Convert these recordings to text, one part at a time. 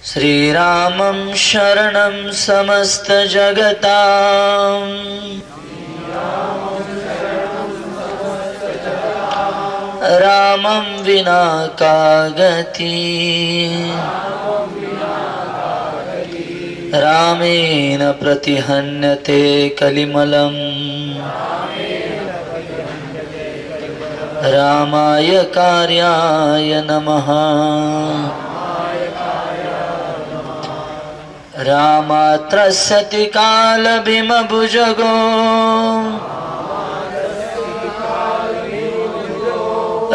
श्रीरामं शरणं समस्तजगतां रामं विना का गति रामेण प्रतिहन्यते कलिमलं रामाय कार्याय नमः। रामात्रस्यति कालभीमभुजगो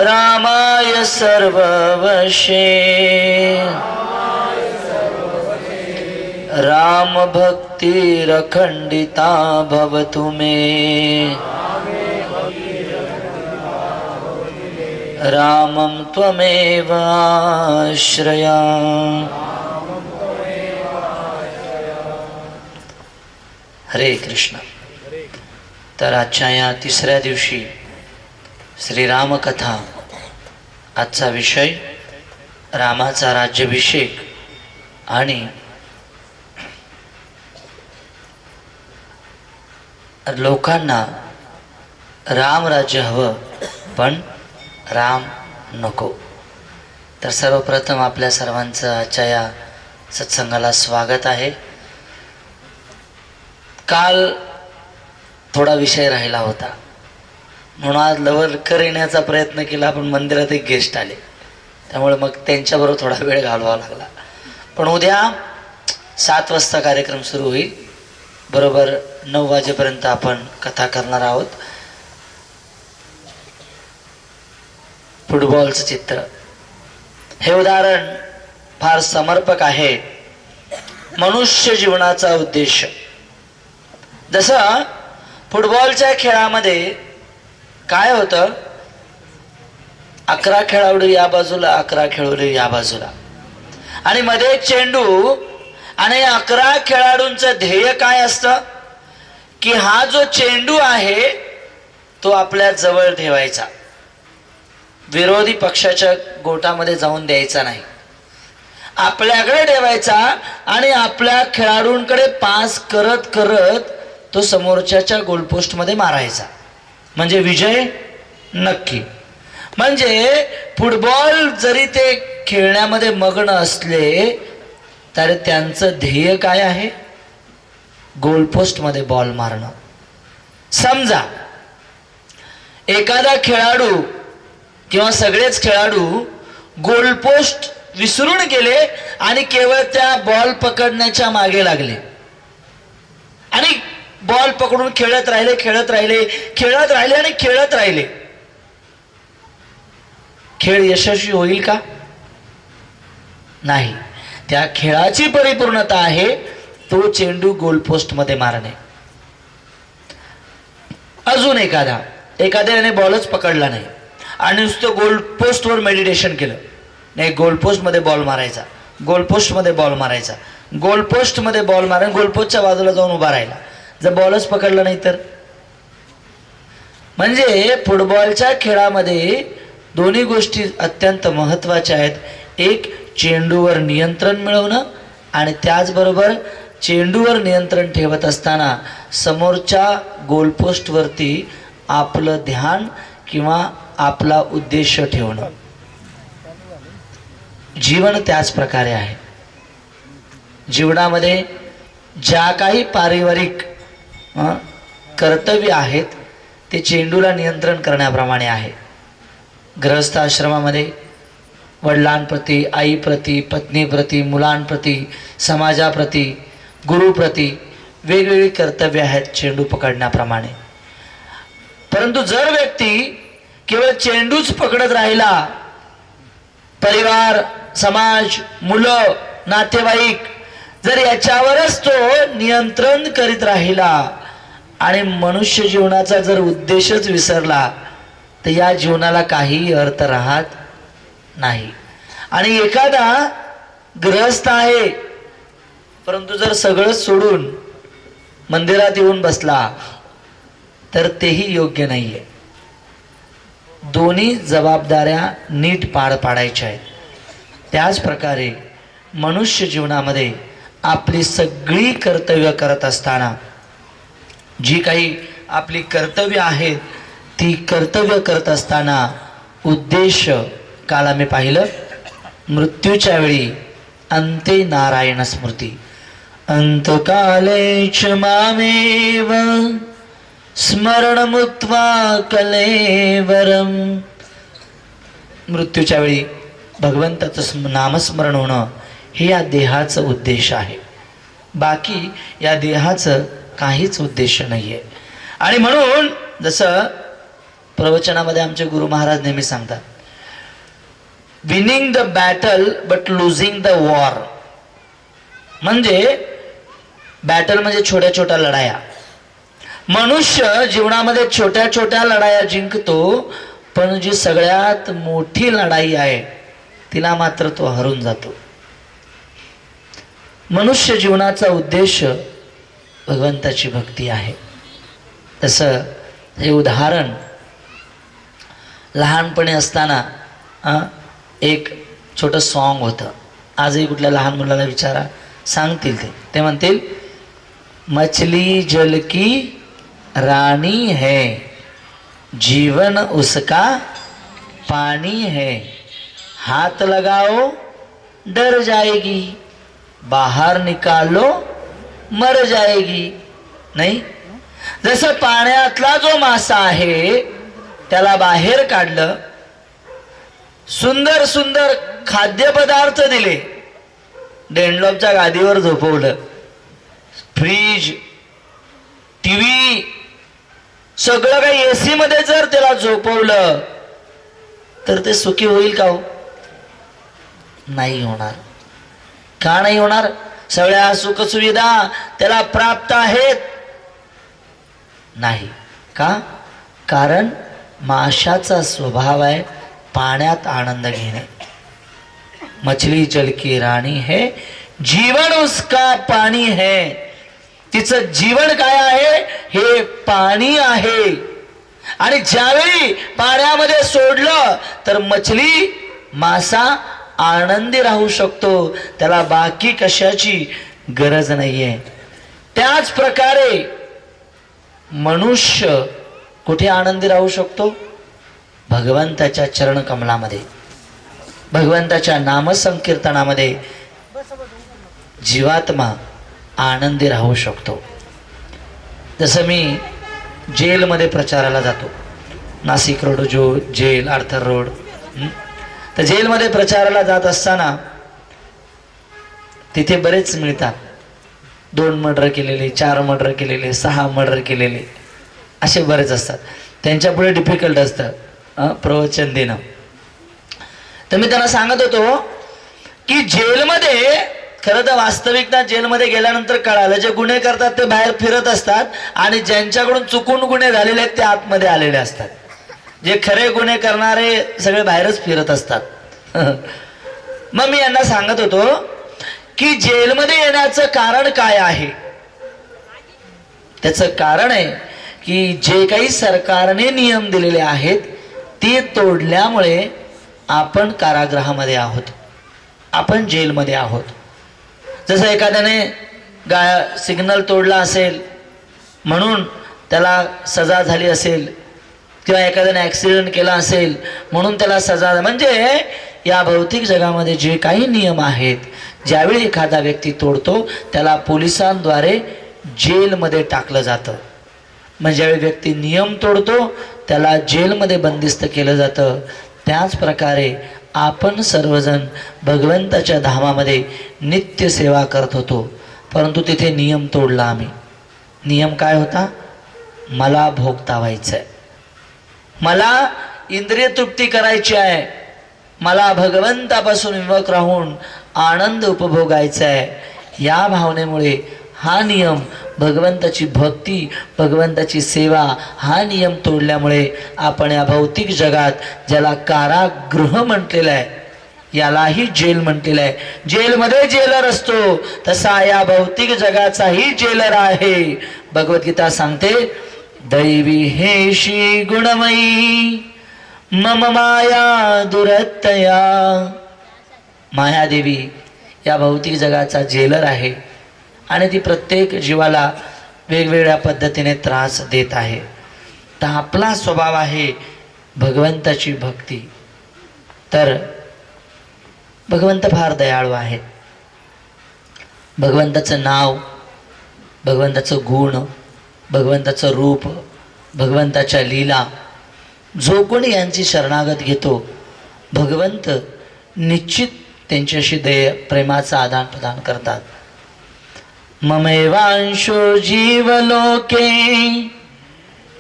रामाय सर्ववशे राम भक्तिरखण्डिता भवतु मे रामं त्वमेव आश्रयामि। हरे कृष्ण। तर आजच्या या तिसऱ्या दिवशी श्रीरामकथा, आजचा विषय रामाचा राज्याभिषेक आणि लोकांना रामराज्य हवं पण राम नको। तर सर्वप्रथम आपल्या सर्वांचं आजच्या या सत्संगाला स्वागत आहे। काल थोडा विषय राहिला होता म्हणून आज लवकर येण्याचा प्रयत्न केला, पण मंदिरात एक गेस्ट आले त्यामुळे मग त्यांच्याबरोबर थोडा वेळ घालवावा लागला। पण उद्या 7 वाजता कार्यक्रम सुरू होईल, बरोबर 9 वाजेपर्यंत आपण कथा करणार आहोत। फुटबॉलचं चित्र हे उदाहरण फार समर्पक आहे मनुष्य जीवनाचा उद्देश। जसं फुटबॉलच्या खेळामध्ये काय होतं, 11 खेळाडू या बाजूला 11 खेळाडू या बाजूला आणि मध्ये चेंडू, आणि 11 खेळाडूंचं ध्येय काय असतं की हा जो चेंडू आहे तो आपल्या जवळ ठेवायचा, विरोधी पक्षाच्या गोटामध्ये जाऊन द्यायचा नाही, आपल्याकडे ठेवायचा आणि आपल्या खेळाडूंकडे पास करत करत तो समोरच्याच्या गोलपोस्ट मध्ये मारायचा, म्हणजे विजय नक्की। म्हणजे फुटबॉल जरी ते खेळण्यामध्ये मग्न असले तरी त्यांचं ध्येय काय आहे, गोलपोस्ट मध्ये बॉल मारणं। समजा एखादा खेळाडू किंवा सगळेच खेळाडू गोलपोस्ट विसरून गेले आणि केवळ त्या बॉल पकडण्याच्या मागे लागले आणि बॉल पकडून खेळत राहिले आणि खेळत राहिले, खेळ यशस्वी होईल का? नाही। त्या खेळाची परिपूर्णता आहे तो चेंडू गोलपोस्ट मध्ये मारणे। अजून एखाद्याने बॉलच पकडला नाही आणि नुसतं गोलपोस्ट वर मेडिटेशन केलं, नाही गोलपोस्ट मध्ये बॉल मारायचा, गोलपोस्ट मध्ये बॉल मारायचा, गोलपोस्ट मध्ये बॉल मारून गोलपोस्टच्या बाजूला जाऊन उभा राहिला, जर बॉलच पकडला नाही तर? म्हणजे फुटबॉलच्या खेळामध्ये दोन्ही गोष्टी अत्यंत महत्त्वाच्या आहेत। एक, चेंडूवर नियंत्रण मिळवणं आणि त्याचबरोबर चेंडूवर नियंत्रण ठेवत असताना समोरच्या गोलपोस्टवरती आपलं ध्यान किंवा आपला उद्देश ठेवणं। जीवन त्याच प्रकारे आहे। जीवनामध्ये ज्या काही पारिवारिक कर्तव्य आहेत ते चेंडूला नियंत्रण करण्याप्रमाणे आहे। गृहस्थ आश्रमामध्ये वडिलांप्रती, आईप्रती, पत्नीप्रती, मुलांप्रती, समाजाप्रती, गुरुप्रती वेगवेगळी कर्तव्य आहेत चेंडू पकडण्याप्रमाणे। परंतु जर व्यक्ती केवळ चेंडूच पकडत राहिला, परिवार, समाज, मुलं, नातेवाईक जर याच्यावरच तो नियंत्रण करीत राहिला आणि मनुष्य जीवनाचा जर उद्देशच विसरला तर या जीवनाला काही अर्थ राहत नाही। आणि एखादा गृहस्थ आहे परंतु जर सगळं सोडून मंदिरात येऊन बसला तर तेही योग्य नाहीये। दोन्ही जबाबदाऱ्या नीट पार पाडायच्या आहेत। त्याच प्रकारे मनुष्य जीवनामध्ये आपली सगळी कर्तव्य करत असताना जी काही आपली कर्तव्य आहेत ती कर्तव्य करत असताना उद्देश काल आम्ही पाहिलं मृत्यूच्या वेळी अंते नारायण स्मृती अंतकाले च मामेव स्मरण मुक्त्वा कलेवरम. मृत्यूच्या वेळी भगवंताचं नामस्मरण होणं हे या देहाचं उद्देश आहे. बाकी या देहाचं काहीच उद्देश नाही आहे. आणि म्हणून जसं प्रवचनामध्ये आमचे गुरु महाराज नेहमी सांगतात winning the battle but losing the war. म्हणजे बॅटल म्हणजे छोट्या छोट्या लढाया. मनुष्य जीवनामध्ये छोट्या छोट्या लढाया जिंकतो पण जी सगळ्यात मोठी लढाई आहे तिला मात्र तो हरून जातो. मनुष्य जीवनाचा उद्देश भगवंताची भक्ती आहे. तसं हे उदाहरण लहानपणी असताना एक छोटं सॉन्ग होतं. आजही कुठल्या लहान मुलाला विचारा सांगतील ते म्हणतील मछली जल की रानी है जीवन उसका पानी है हाथ लगाओ डर जाएगी बाहर निकालो मर जाएगी. नाही, जसं पाण्यातला जो मासा आहे त्याला बाहेर काढलं, सुंदर सुंदर खाद्यपदार्थ दिले, डेनलॉपच्या गादीवर झोपवलं, फ्रीज टीव्ही सगळं काही एसी मध्ये जर त्याला झोपवलं तर ते सुखी होईल का हो? नाही होणार. का नाही होणार? सगळ्या सुखसुविधा त्याला प्राप्त आहेत नाही का? कारण माशाचा स्वभाव आहे पाण्यात आनंद घेणे. मछली जल की राणी है जीवन उसका पाणी है. तिचं जीवन काय आहे? हे पाणी आहे. आणि ज्यावेळी पाण्यामध्ये सोडलं तर मछली मासा आनंदी राहू शकतो, त्याला बाकी कशाची गरज नाहीये. त्याच प्रकारे मनुष्य कुठे आनंदी राहू शकतो? भगवंताच्या चरणकमलामध्ये, भगवंताच्या नामसंकीर्तनामध्ये जीवात्मा आनंदी राहू शकतो. जसं मी जेलमध्ये प्रचाराला जातो, नाशिक रोड जो जेल आर्थर रोड, तर जेलमध्ये प्रचाराला जात असताना तिथे बरेच मिळतात. 2 मर्डर केलेले, 4 मर्डर केलेले, 6 मर्डर केलेले, असे बरेच असतात. त्यांच्या पुढे डिफिकल्ट असतं प्रवचन देणं. तर मी त्यांना सांगत होतो की जेलमध्ये खरं तर वास्तविकता जेलमध्ये गेल्यानंतर कळालं जे गुन्हे करतात ते बाहेर फिरत असतात आणि ज्यांच्याकडून चुकून गुन्हे झालेले आहेत ते आतमध्ये आलेले असतात. जे खरे गुन्हे करणारे सगळे बाहेरच फिरत असतात. मग मी यांना सांगत होतो की जेलमध्ये येण्याचं कारण काय आहे? त्याचं कारण आहे की जे काही सरकारने नियम दिलेले आहेत ते तोडल्यामुळे आपण कारागृहामध्ये आहोत, आपण जेलमध्ये आहोत. जसं एखाद्याने सिग्नल तोडला असेल म्हणून त्याला सजा झाली असेल, किंवा एखाद्याने ॲक्सिडेंट केला असेल म्हणून त्याला सजा, म्हणजे या भौतिक जगामध्ये जे काही नियम आहेत ज्यावेळी एखादा व्यक्ती तोडतो त्याला पोलिसांद्वारे जेलमध्ये टाकलं जातं. म्हणजे ज्यावेळी व्यक्ती नियम तोडतो त्याला जेलमध्ये बंदिस्त केलं जातं. त्याच प्रकारे आपण सर्वजण भगवंताच्या धामामध्ये नित्य सेवा करत होतो, परंतु तिथे नियम तोडला आम्ही. नियम काय होता? मला भोगता व्हायचं आहे, मला इंद्रिय तृप्ती करायची आहे, मला भगवंतापासून विमुख राहून आनंद उपभोगायचा आहे. या भावनेमुळे हा नियम, भगवंताची भक्ती, भगवंताची सेवा, हा नियम तोडल्यामुळे आपण या भौतिक जगात ज्याला कारागृह म्हटलेलं आहे यालाही जेल म्हटलेलं आहे. जेलमध्ये जेलर असतो तसा या भौतिक जगाचाही जेलर आहे. भगवद्गीता सांगते दैवी हेशी गुणमयी मम माया दुरत्तया. मायादेवी या भौतिक जगाचा जेलर आहे आणि ती प्रत्येक जीवाला वेगवेगळ्या पद्धतीने त्रास देत आहे. तर आपला स्वभाव आहे भगवंताची भक्ती. तर भगवंत फार दयाळू आहेत. भगवंताचं नाव, भगवंताचं गुण, भगवंताचं रूप, भगवंताच्या लीला, जो कोणी यांची शरणागत घेतो भगवंत निश्चित त्यांच्याशी प्रेमाचं आदान प्रदान करतात. ममेवांशो जीवलोके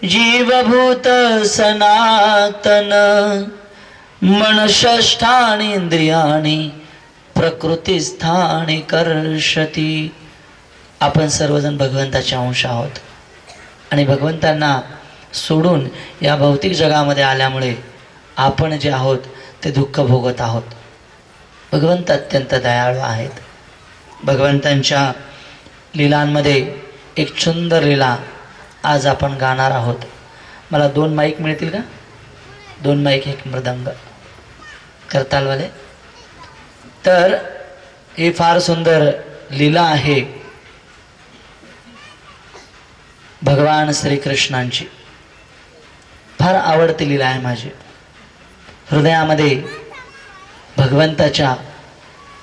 जीवभूत सनातन मनषष्ठानि इंद्रियाणि प्रकृतिस्थानी कर्षती. आपण सर्वजण भगवंताचे अंश आहोत आणि भगवंतांना सोडून या भौतिक जगामध्ये आल्यामुळे आपण जे आहोत ते दुःख भोगत आहोत. भगवंत अत्यंत दयाळू आहेत. भगवंतांच्या लीलांमध्ये एक सुंदर लीला आज आपण गाणार आहोत. मला 2 माईक मिळतील का? 2 माईक, 1 मृदंग करतालवाले. तर ही फार सुंदर लीला आहे भगवान श्रीकृष्णांची. फार आवडती लीला आहे माझी. हृदयामध्ये भगवंताच्या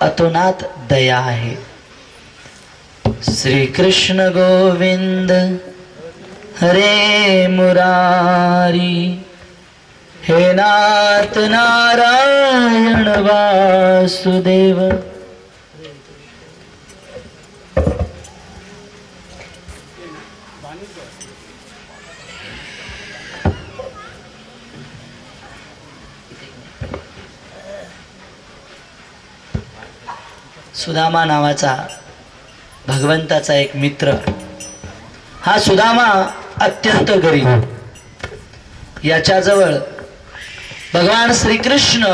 अतोनात दया आहे. श्री कृष्ण गोविंद हरे मुरारी, हे नाथ नारायण वासुदेव. सुदामा नावाचा भगवंताचा एक मित्र. हा सुदामा अत्यंत गरीब. याच्याजवळ भगवान श्रीकृष्ण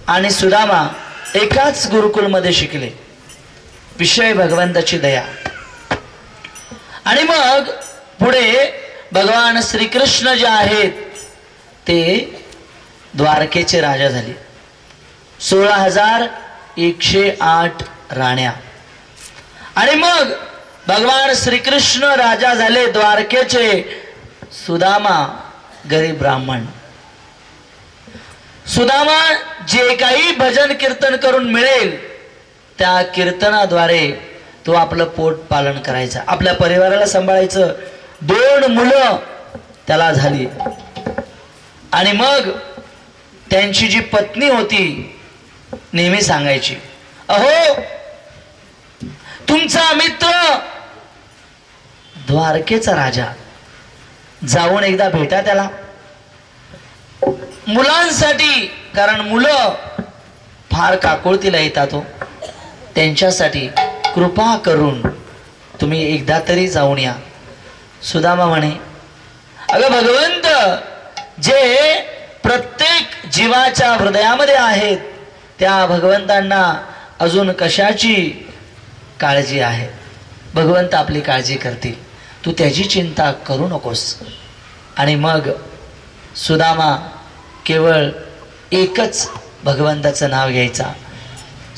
आणि सुदामा एकाच गुरुकुलमध्ये शिकले. विषय भगवंताची दया. आणि मग पुढे भगवान श्रीकृष्ण जे आहेत ते द्वारकेचे राजा झाले. 16,108 राण्या. आणि मग भगवान श्रीकृष्ण राजा झाले द्वारकेचे. सुदामा गरीब ब्राह्मण. सुदामा जे काही भजन कीर्तन करून मिळेल त्या कीर्तनाद्वारे तो आपलं पोट पालन करायचा, आपल्या परिवाराला सांभाळायचं. 2 मुलं त्याला झाली. आणि मग त्यांची जी पत्नी होती नेहमी सांगायची, अहो तुमचा मित्र द्वारकेचा राजा, जाऊन एकदा भेटा त्याला. मुलांसाठी, कारण मुलं फार काकुळतीला येतात हो, त्यांच्यासाठी कृपा करून तुम्ही एकदा तरी जाऊन या. सुदामा म्हणे, अगं भगवंत जे प्रत्येक जीवाच्या हृदयामध्ये आहेत त्या भगवंतांना अजून कशाची काळजी आहे? भगवंत आपली काळजी करतील, तू त्याची चिंता करू नकोस. आणि मग सुदामा केवळ एकच भगवंताचं नाव घ्यायचा,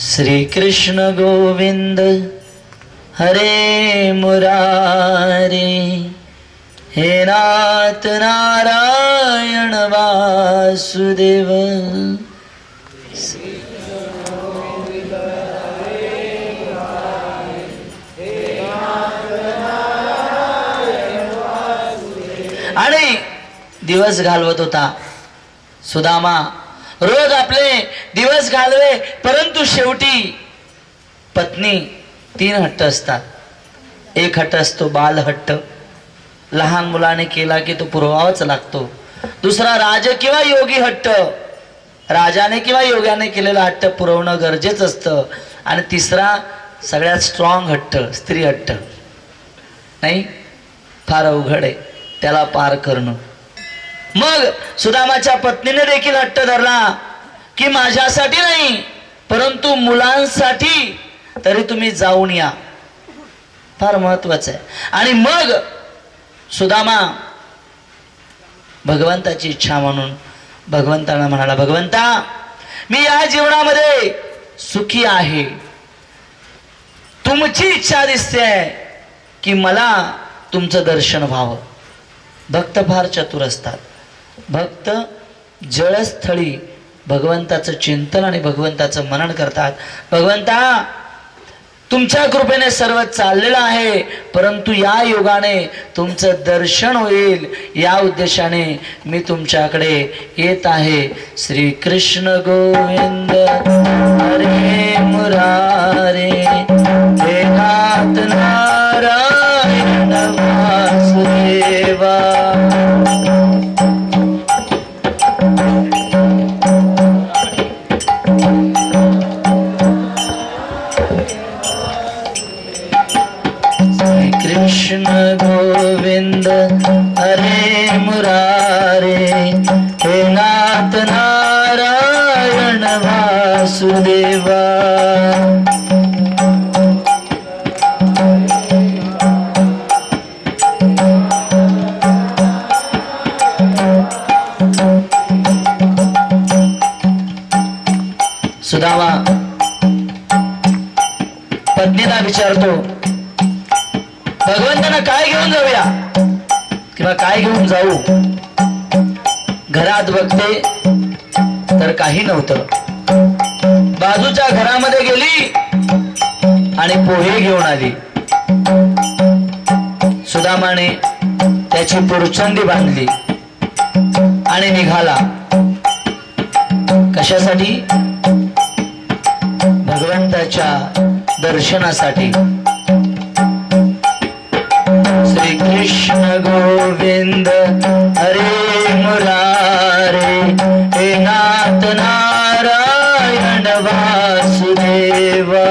श्री कृष्ण गोविंद हरे मुरारी, हे नाथ नारायण वासुदेव. आणि दिवस घालवत होता सुदामा. रोज आपले दिवस घालवे, परंतु शेवटी पत्नी 3 हट्ट असतात. एक हट्ट असतो बाल हट्ट, लहान मुलाने केला की तो पुरवावाच लागतो. दुसरा राज किंवा योगी हट्ट, राजाने किंवा योग्याने केलेला हट्ट पुरवणं गरजेचं असतं. आणि तिसरा सगळ्यात स्ट्रॉंग हट्ट स्त्री हट्ट. नाही, फार अवघड आहे त्याला पार करणं. मग सुदामाच्या पत्नीने देखील हट्ट धरला की माझ्यासाठी नाही परंतु मुलांसाठी तरी तुम्ही जाऊन या, फार महत्वाचं आहे. आणि मग सुदामा भगवंताची इच्छा म्हणून भगवंताला म्हणाला, भगवंता मी या जीवनामध्ये सुखी आहे तुमची इच्छा दिसते आहे की मला तुमचं दर्शन व्हावं. भक्त फार चतुर असतात. भक्त जळस्थळी भगवंताचं चिंतन आणि भगवंताचं मनन करतात. भगवंता, तुमच्या कृपेने सर्व चाललेलं आहे, परंतु या योगाने तुमचं दर्शन होईल या उद्देशाने मी तुमच्याकडे येत आहे. श्री कृष्ण गोविंद हरे मुरारे, हे नाथ नारायण वासुदेवा. कृष्ण गोविंद हरे मुरारे, हे नाथ नारायण वासुदेवा. सुदामा पत्नीला विचारतो, भगवंतांना काय घेऊन जाऊया किंवा काय घेऊन जाऊ. घरात बघते तर काही नव्हतं. बाजूच्या घरामध्ये गेली आणि पोहे घेऊन आली. सुदामाने त्याची पुरचंदी बांधली आणि निघाला. कशासाठी? भगवंताच्या दर्शनासाठी. श्री कृष्ण गोविंद हरे मुरारे, हे नाथ नारायण वासुदेवा.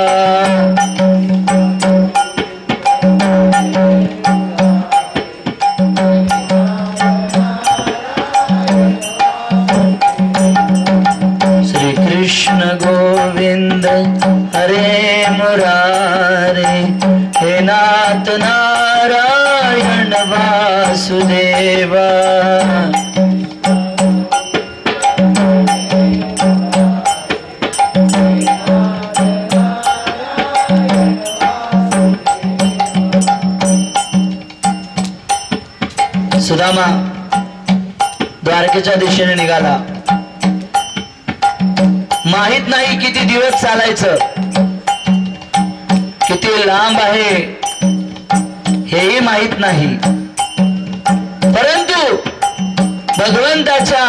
श्री कृष्ण गोविंद हरे मुरारे, हे नाथ नारायण वासुदेवा. सुदामा द्वारकेच्या दिशेने निघाला. माहित नाही किती दिवस चालायचं, किती लांब आहे हेही माहित नाही. परंतु भगवंताच्या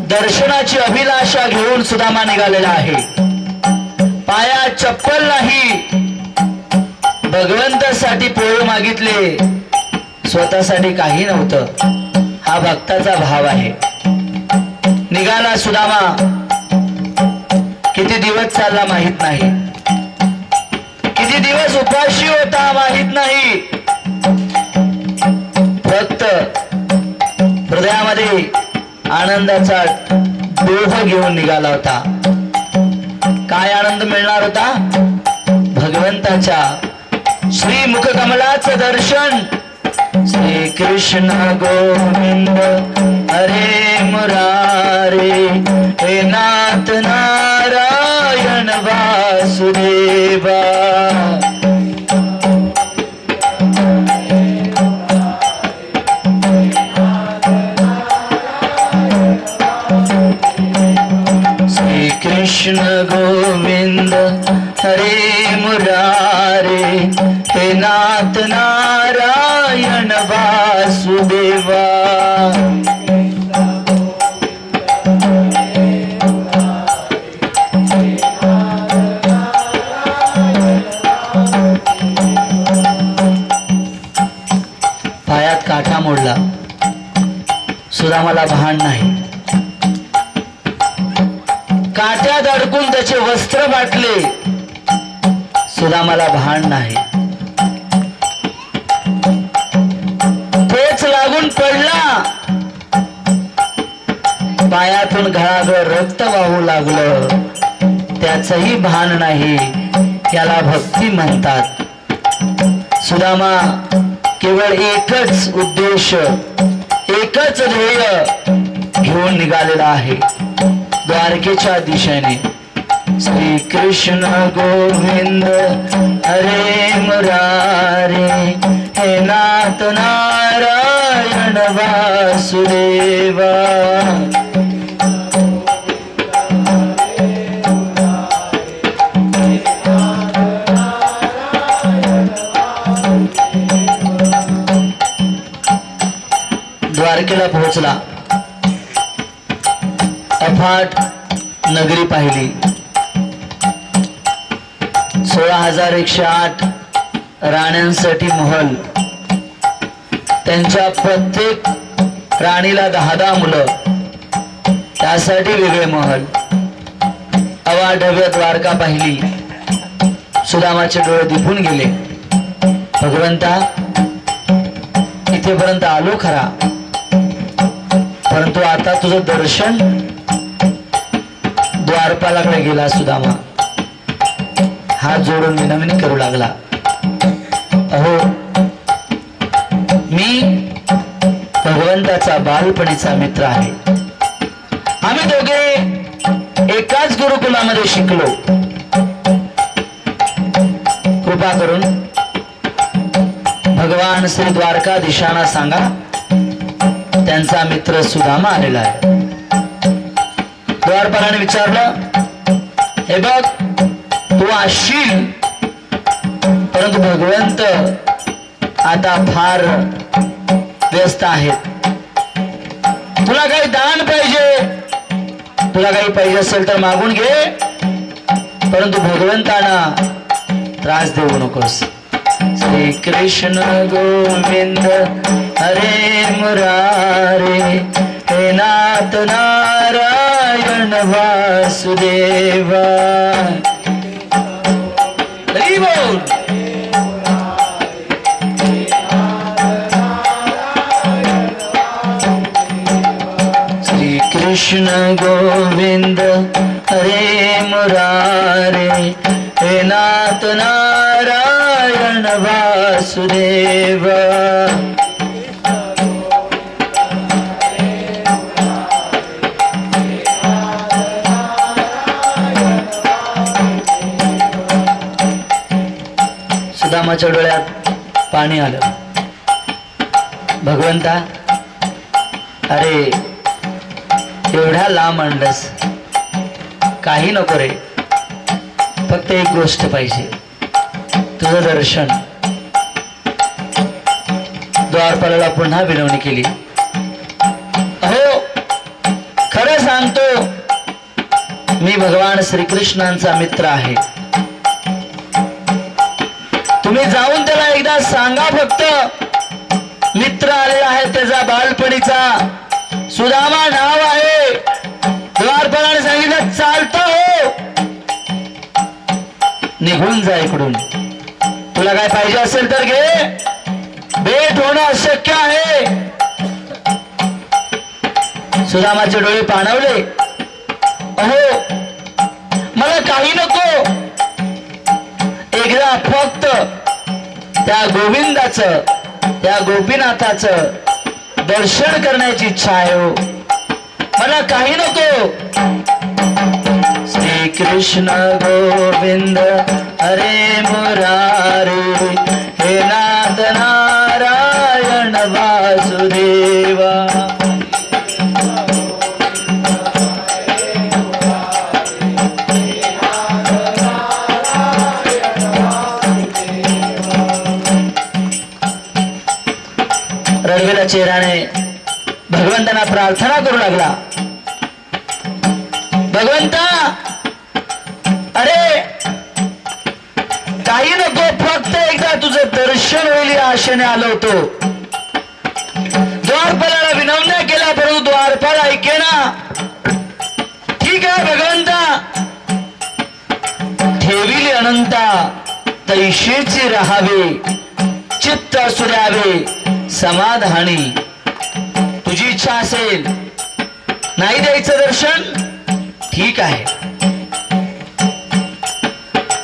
दर्शनाची अभिलाषा घेऊन सुदामा निघालेला आहे. पायात चप्पल नाही, भगवंतासाठी पोहे मागितले, स्वतःसाठी काही नव्हतं. हा भक्ताचा भाव आहे. निघाला सुदामा. किती दिवस चालला माहित नाही, किती दिवस उपाशी होता माहित नाही. फक्त हृदयामध्ये आनंदाचा डोह घेऊन निघाला होता. काय आनंद मिळणार होता? भगवंताच्या श्री मुखकमलाचं दर्शन. श्री कृष्ण गोविंद हरे मुरारे, हे नाथ नारायण वासुदेवा. श्री कृष्ण गोविंद हरे मुरारे, हे नाथ नारायण वासुदेवा. पायात काठा मोडला. सुदामाला भान नाही. काट्यात अडकून त्याचे वस्त्र बाटले. सुदामाला भान नाही. ठोच लागून पडला. पायातून घळाघळ रक्त वाहू लागलं. त्याचंही भान नाही. याला भक्ती म्हणतात. सुदामा केवळ एकच उद्देश, एकच ध्येय घेऊन निघालेला आहे, द्वारकेच्या दिशेने. श्री कृष्ण गोविंद हरे मुरारे, हे नाथ नारायण वासुदेवा। द्वारकेला पोहोचला, अफाट नगरी पाहिली, 16,108 राण्यांसाठी महल, त्यांच्या प्रत्येक राणीला 10-10 मुलं, त्यासाठी वेगळे महल, अवाढव्य द्वारका पाहिली। सुदामाचे डोळे दिपून गेले, भगवंता इथेपर्यंत आलो खरा, परंतु आता तुझं दर्शन द्वारपालाकडे गेला। सुदामा हात जोडून विनवणी करू लागला, अहो मी भगवंताचा बालपणीचा मित्र आहे, आम्ही दोघे एकाच गुरुकुलामध्ये शिकलो, कृपा करून भगवान श्री द्वारकाधीशांना सांगा त्यांचा मित्र सुदामा आलेला आहे। द्वारपालाने विचारलं, हे बघ तू असशील, परंतु भगवंत आता फार व्यस्त आहेत, तुला काही दान पाहिजे, तुला काही पाहिजे असेल तर मागून घे, परंतु भगवंतांना त्रास देऊ नकोस। श्री कृष्ण गोविंद हरे मुरारे, हे नाथ नारायण वासुदेवा। हरि बोल। श्री कृष्ण गोविंद हरे मुरारे, हे नाथ नारायण वासुदेवा। सुदामाच्या डोळ्यात पाणी आलं, भगवंता अरे एवढ्या लांब आणलंस, काही नको रे, फक्त एक गोष्ट पाहिजे, तुझं दर्शन। द्वारपालाला पुन्हा विनवणी केली, अहो खरं सांगतो मी भगवान श्रीकृष्णांचा मित्र आहे, तुम्ही जाऊन त्याला एकदा सांगा, फक्त मित्र आलेला आहे त्याचा बालपणीचा, सुदामा नाव आहे। द्वारपालाने सांगितलं, चालतं हो, निघून जा इकडून, तुला काय पाहिजे असेल तर घे, भेट होणं अशक्य आहे। सुदामाचे डोळे पाणावले, अहो मला काही नको, एकदा फक्त त्या गोविंदाचं, त्या गोपीनाथाचं दर्शन करण्याची इच्छा आहे हो, मला काही नको। श्री कृष्ण गोविंद हरे मुरारे, हे नाथ नारायण वासुदेवा। रडवेला चेहऱ्याने भगवंतांना प्रार्थना करू लागला, भगवंता अरे काही नको, फक्त एकदा तुझं दर्शन होईल या आशेने आलो होतो। द्वारपालाला विनवण्या केला, परंतु द्वारपाल ऐकेना। ठीक आहे भगवंता, ठेविली अनंता तैशीची राहावे, चित्त असू द्यावे समाधानी, तुझी इच्छा असेल नाही द्यायचं दर्शन, ठीक आहे।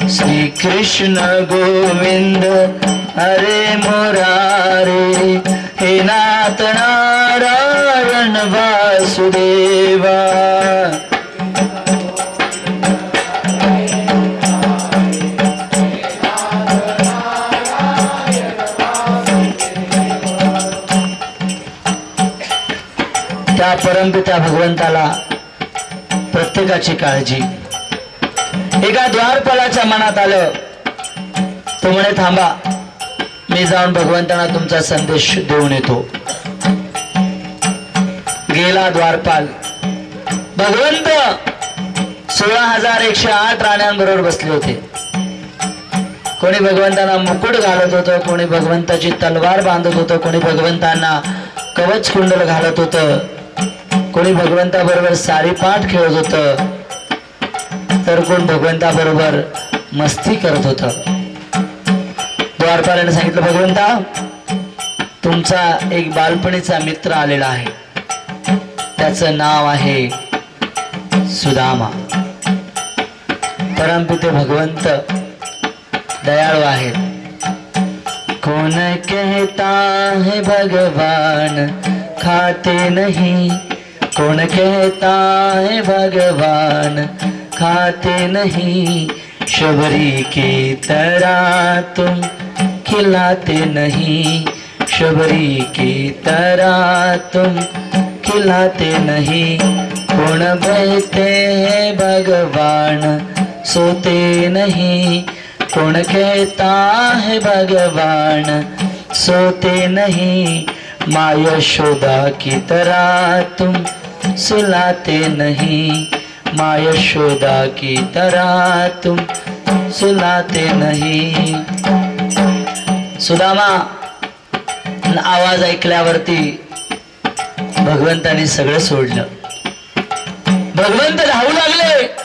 श्री कृष्ण गोविंद हरे मुरारे, हे नाथ नारायण वासुदेवा। परमपित्या भगवंताला प्रत्येकाची काळजी. एका द्वारपालाच्या मनात आलं, तो म्हणे थांबा, मी जाऊन भगवंतांना तुमचा संदेश देऊन येतो. गेला द्वारपाल. भगवंत 16,108 राण्यांबरोबर बसले होते. कोणी भगवंतांना मुकुट घालत होतं, कोणी भगवंताची तलवार बांधत होतं, कोणी भगवंतांना कवच कुंडल घालत होतं, कोणी भगवंताबरोबर सारीपाठ खेळत होतं, तर कोण भगवंताबरोबर मस्ती करत होतं. द्वारपालाने सांगितलं, भगवंता तुमचा एक बालपणीचा मित्र आलेला आहे, त्याचं नाव आहे सुदामा. परमपिते भगवंत दयाळू आहेत. कौन कहता है भगवान खाते नहीं, कौन कहता है भगवान खाते नहीं, शबरी की तरह तुम खिलाते नहीं, शबरी की तरह तुम खिलाते नहीं. कौन बहते हैं भगवान सोते नहीं, कौन कहता है भगवान सोते नहीं, माँ यशोदा की तरह तुम सुलाते नहीं, माँ यशोदा की तरह तुम सुलाते नहीं. सुदामा आवाज ऐकल्यावरती भगवंताने सगळं सोडलं. भगवंत धावू लागले.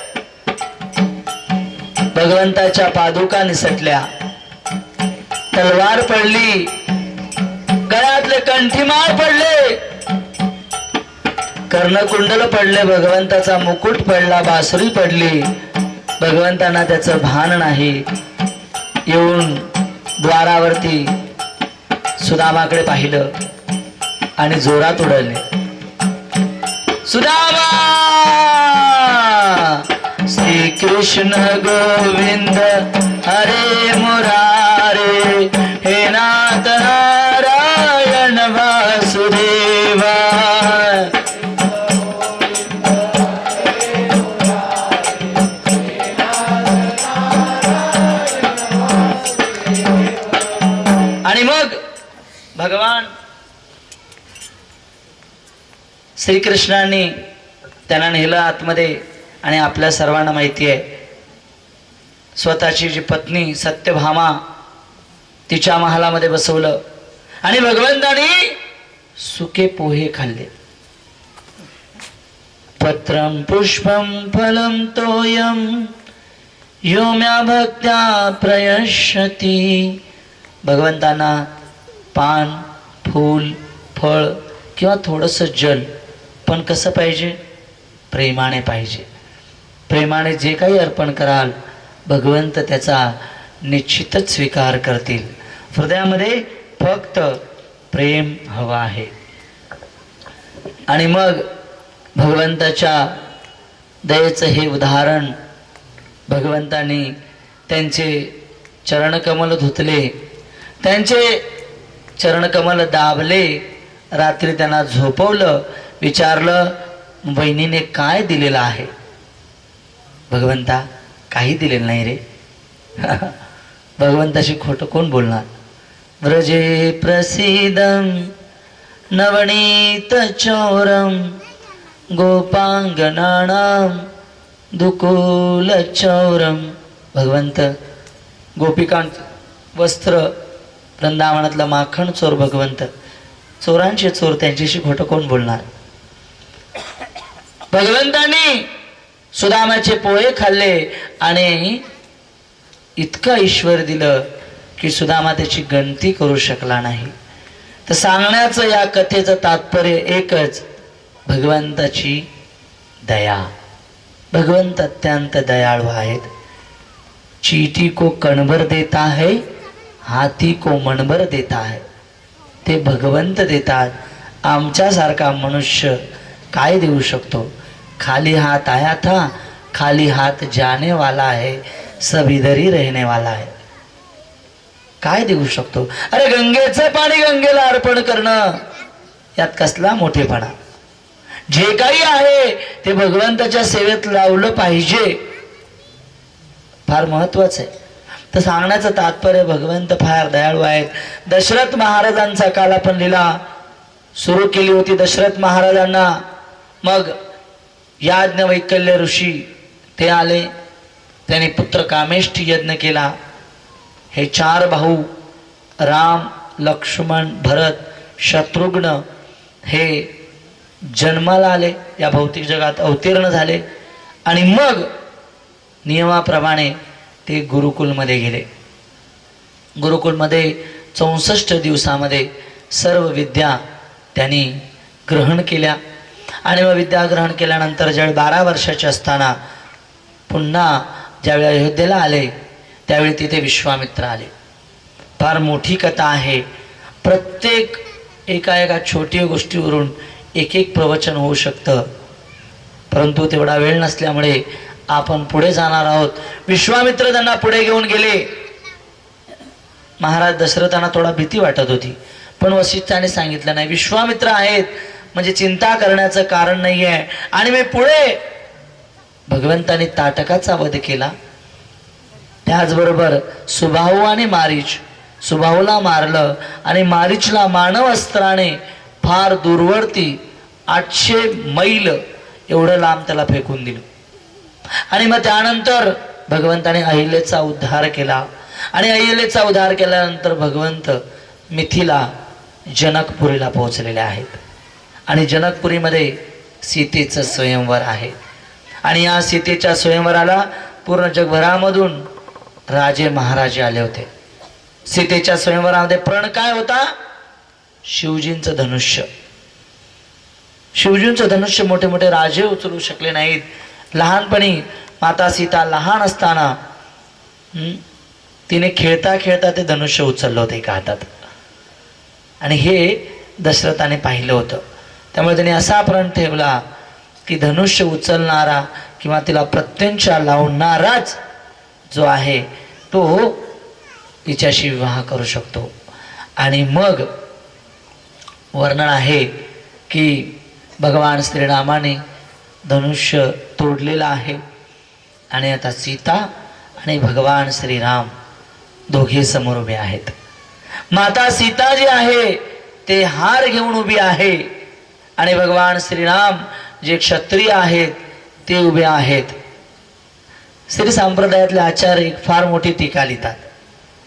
भगवंताच्या पादुका निसटल्या, तलवार पडली, गळ्यातले कंठीमाळ पडले, कर्णकुंडल पडले, भगवंताचा मुकुट पडला, बासुरी पडली. भगवंतांना त्याचं भान नाही. येऊन द्वारावरती सुदामाकडे पाहिलं आणि जोरात उडवले, सुदामा श्री कृष्ण गोविंद हरे मुरारे, हे नाथ नारायण वासुदेवा. आणि मग भगवान श्रीकृष्णांनी त्यांना नेलं आतमध्ये. आणि आपल्या सर्वांना माहिती आहे, स्वतःची जी पत्नी सत्यभामा तिच्या महालामध्ये बसवलं आणि भगवंतांनी सुके पोहे खाल्ले. पत्रम पुष्पम फलम तोयम यो म्या भक्त्या प्रयश्यती. भगवंतांना पान, फूल, फळ किंवा थोडंसं जल, पण कसं पाहिजे? प्रेमाने पाहिजे. प्रेमाने जे काही अर्पण कराल भगवंत त्याचा निश्चितच स्वीकार करतील. हृदयामध्ये फक्त प्रेम हवं आहे. आणि मग भगवंताच्या दयेचं हे उदाहरण भगवंतांनी त्यांचे चरणकमल धुतले, त्यांचे चरणकमल दाबले, रात्री त्यांना झोपवलं, विचारलं बहिणीने काय दिलेलं आहे? भगवंता काही दिलेलं नाही रे. भगवंताशी खोटं कोण बोलणार? व्रजे प्रसीदं नवनीत चौरम गोपांगनानां दुकूल चौरम. भगवंत गोपिकांचं वस्त्र, वृंदावनातला माखण चोर भगवंत, चोरांचे चोर, त्यांच्याशी खोटं कोण बोलणार? भगवंतांनी सुदामाचे पोहे खाल्ले आणि इतकं ईश्वर दिलं की सुदामा त्याची गणती करू शकला नाही. तर सांगण्याचं या कथेचं तात्पर्य एकच, भगवंताची दया. भगवंत अत्यंत दयाळू आहेत. चींटी को कणभर देता है, हाथी को मनभर देता है. ते भगवंत देतात. आमच्यासारखा मनुष्य काय देऊ शकतो? खाली हाथ आया था, खाली हाथ जाने वाला है, सब इधर ही रहने वाला है. काय देऊ शकतो? अरे गंगेचं पाणी गंगेला अर्पण करणं यात कसला मोठेपणा? जे काही आहे ते भगवंताच्या सेवेत लावलं पाहिजे, फार महत्वाचं आहे. तर सांगण्याचं तात्पर्य भगवंत फार दयाळू आहेत. दशरथ महाराजांचा काल आपण लीला सुरू केली होती. दशरथ महाराजांना मग याज्ञवैकल्य ऋषी ते आले, त्यांनी पुत्र कामेष्ठी यज्ञ केला. हे 4 भाऊ राम, लक्ष्मण, भरत, शत्रुघ्न हे जन्माला आले, या भौतिक जगात अवतीर्ण झाले आणि मग नियमाप्रमाणे ते गुरुकुलमध्ये गेले. गुरुकुलमध्ये 64 दिवसामध्ये सर्व विद्या त्यांनी ग्रहण केल्या आणि मग विद्या ग्रहण केल्यानंतर ज्यावेळी 12 वर्षाचे असताना पुन्हा ज्यावेळी अयोध्येला आले त्यावेळी तिथे विश्वामित्र आले. फार मोठी कथा आहे. प्रत्येक एका छोटी गोष्टीवरून एक प्रवचन होऊ शकतं, परंतु तेवढा वेळ नसल्यामुळे आपण पुढे जाणार आहोत. विश्वामित्र त्यांना पुढे घेऊन गेले. महाराज दशरथांना थोडा भीती वाटत होती, पण वसिष्ठाने सांगितलं नाही, विश्वामित्र आहेत म्हणजे चिंता करण्याचं कारण नाही आहे. आणि मी पुढे भगवंताने ताटकाचा वध केला. त्याचबरोबर सुबाहू आणि मारीच, सुबाहूला मारलं आणि मारीचला मानव अस्त्राने फार दूरवरती 800 मैल एवढं लांब त्याला फेकून दिलं. आणि मग त्यानंतर भगवंताने अहिल्याचा उद्धार केला आणि अहिल्याचा उद्धार केल्यानंतर भगवंत मिथिला जनकपुरीला पोहोचलेले आहेत आणि जनकपुरीमध्ये सीतेचं स्वयंवर आहे. आणि या सीतेच्या स्वयंवराला पूर्ण जगभरामधून राजे महाराजे आले होते. सीतेच्या स्वयंवरामध्ये प्रण काय होता? शिवजींचं धनुष्य. शिवजींचं धनुष्य मोठे मोठे राजे उचलू शकले नाहीत. लहानपणी माता सीता लहान असताना तिने खेळता खेळता ते धनुष्य उचललं होतं एका हातात आणि हे दशरथाने पाहिलं होतं. त्यामुळे त्याने असा प्रण ठेवला की धनुष्य उचलणारा किंवा तिला प्रत्यंचा लावणाराच जो आहे तो तिच्याशी विवाह करू शकतो. आणि मग वर्णन आहे की भगवान श्रीरामाने धनुष्य तोडलेलं आहे आणि आता सीता आणि भगवान श्रीराम दोघे समोर उभे आहेत. माता सीता जी आहे ते हार घेऊन उभी आहे आणि भगवान श्रीराम जे क्षत्रिय आहेत ते उभे आहेत. श्री संप्रदायातले आचार्य एक फार मोठी टीका लिहितात,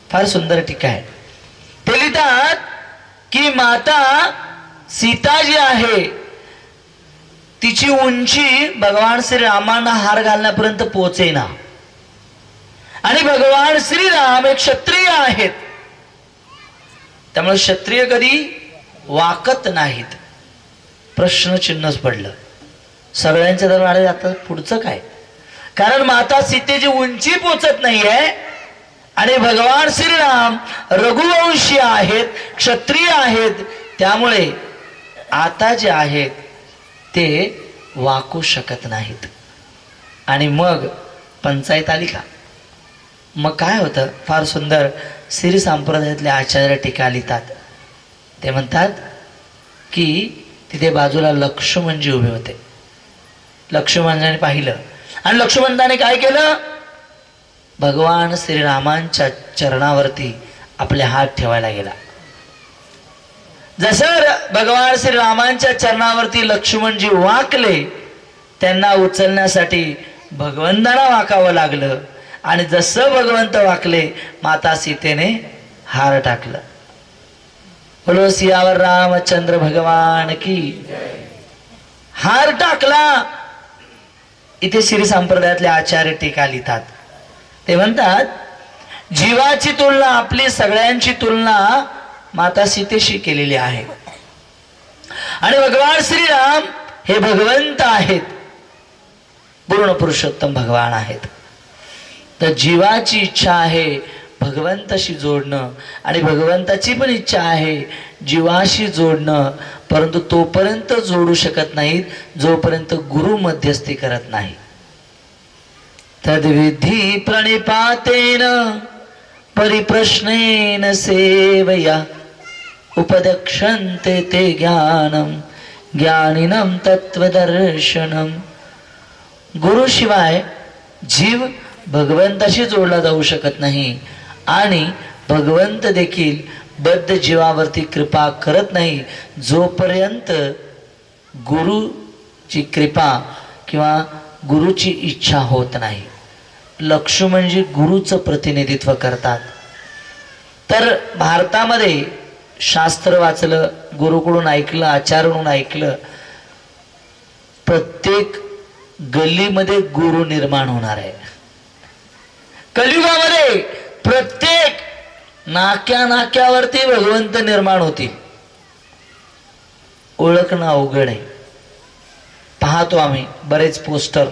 फार सुंदर टीका आहे. ते लिहितात की माता सीता जी आहे तिची उंची भगवान श्रीरामांना हार घालण्यापर्यंत पोहोचेना आणि भगवान श्रीराम एक क्षत्रिय आहेत, त्यामुळे क्षत्रिय कधी वाकत नाहीत. प्रश्नचिन्हच पडलं सगळ्यांच्या दरबारी. आता पुढचं काय? कारण माता सीतेची उंची पोचत नाहीये आणि भगवान श्रीराम रघुवंशी आहेत, क्षत्रिय आहेत, त्यामुळे आता जे आहेत ते वाकू शकत नाहीत. आणि मग पंचायत आली का? मग काय होतं? फार सुंदर श्री संप्रदायातले आचार्य टीका लिहितात. ते म्हणतात की तिथे बाजूला लक्ष्मणजी उभे होते. लक्ष्मणाने पाहिलं आणि लक्ष्मणाने काय केलं? भगवान श्रीरामांच्या चरणावरती आपले हात ठेवायला गेला. जसं भगवान श्रीरामांच्या चरणावरती लक्ष्मणजी वाकले, त्यांना उचलण्यासाठी भगवंताला वाकावं लागलं आणि जसं भगवंत वाकले माता सीतेने हार टाकलं. बोलो सियावर रामचंद्र भगवान की. हार टाकला. इथे श्री संप्रदायातले आचार्य टीका लिहितात. ते म्हणतात जीवाची तुलना, आपली सगळ्यांची तुलना माता सीतेशी केलेली आहे आणि भगवान श्रीराम हे भगवंत आहेत, पूर्ण पुरुषोत्तम भगवान आहेत. तर जीवाची इच्छा आहे भगवंताशी जोडणं आणि भगवंताची पण इच्छा आहे जीवाशी जोडणं, परंतु तोपर्यंत जोडू शकत नाहीत जोपर्यंत गुरु मध्यस्थी करत नाही. तद्विधी प्रणिपातेन परिप्रश्नेन सेवया उपदक्षन्ते ते ज्ञानम ज्ञानिनम तत्वदर्शनम. गुरुशिवाय जीव भगवंताशी जोडला जाऊ शकत नाही आणि भगवंत देखील बद्ध जीवावरती कृपा करत नाही जोपर्यंत गुरुची कृपा किंवा गुरुची इच्छा होत नाही. लक्ष्मण म्हणजे गुरुचं प्रतिनिधित्व करतात. तर भारतामध्ये शास्त्र वाचलं, गुरुकडून ऐकलं, आचार्याकडून ऐकलं, प्रत्येक गल्लीमध्ये गुरु निर्माण होणार आहे. कलियुगामध्ये प्रत्येक नाक्या नाक्यावरती भगवंत निर्माण होतील. ओळखणं अवघड आहे. पाहतो आम्ही बरेच पोस्टर,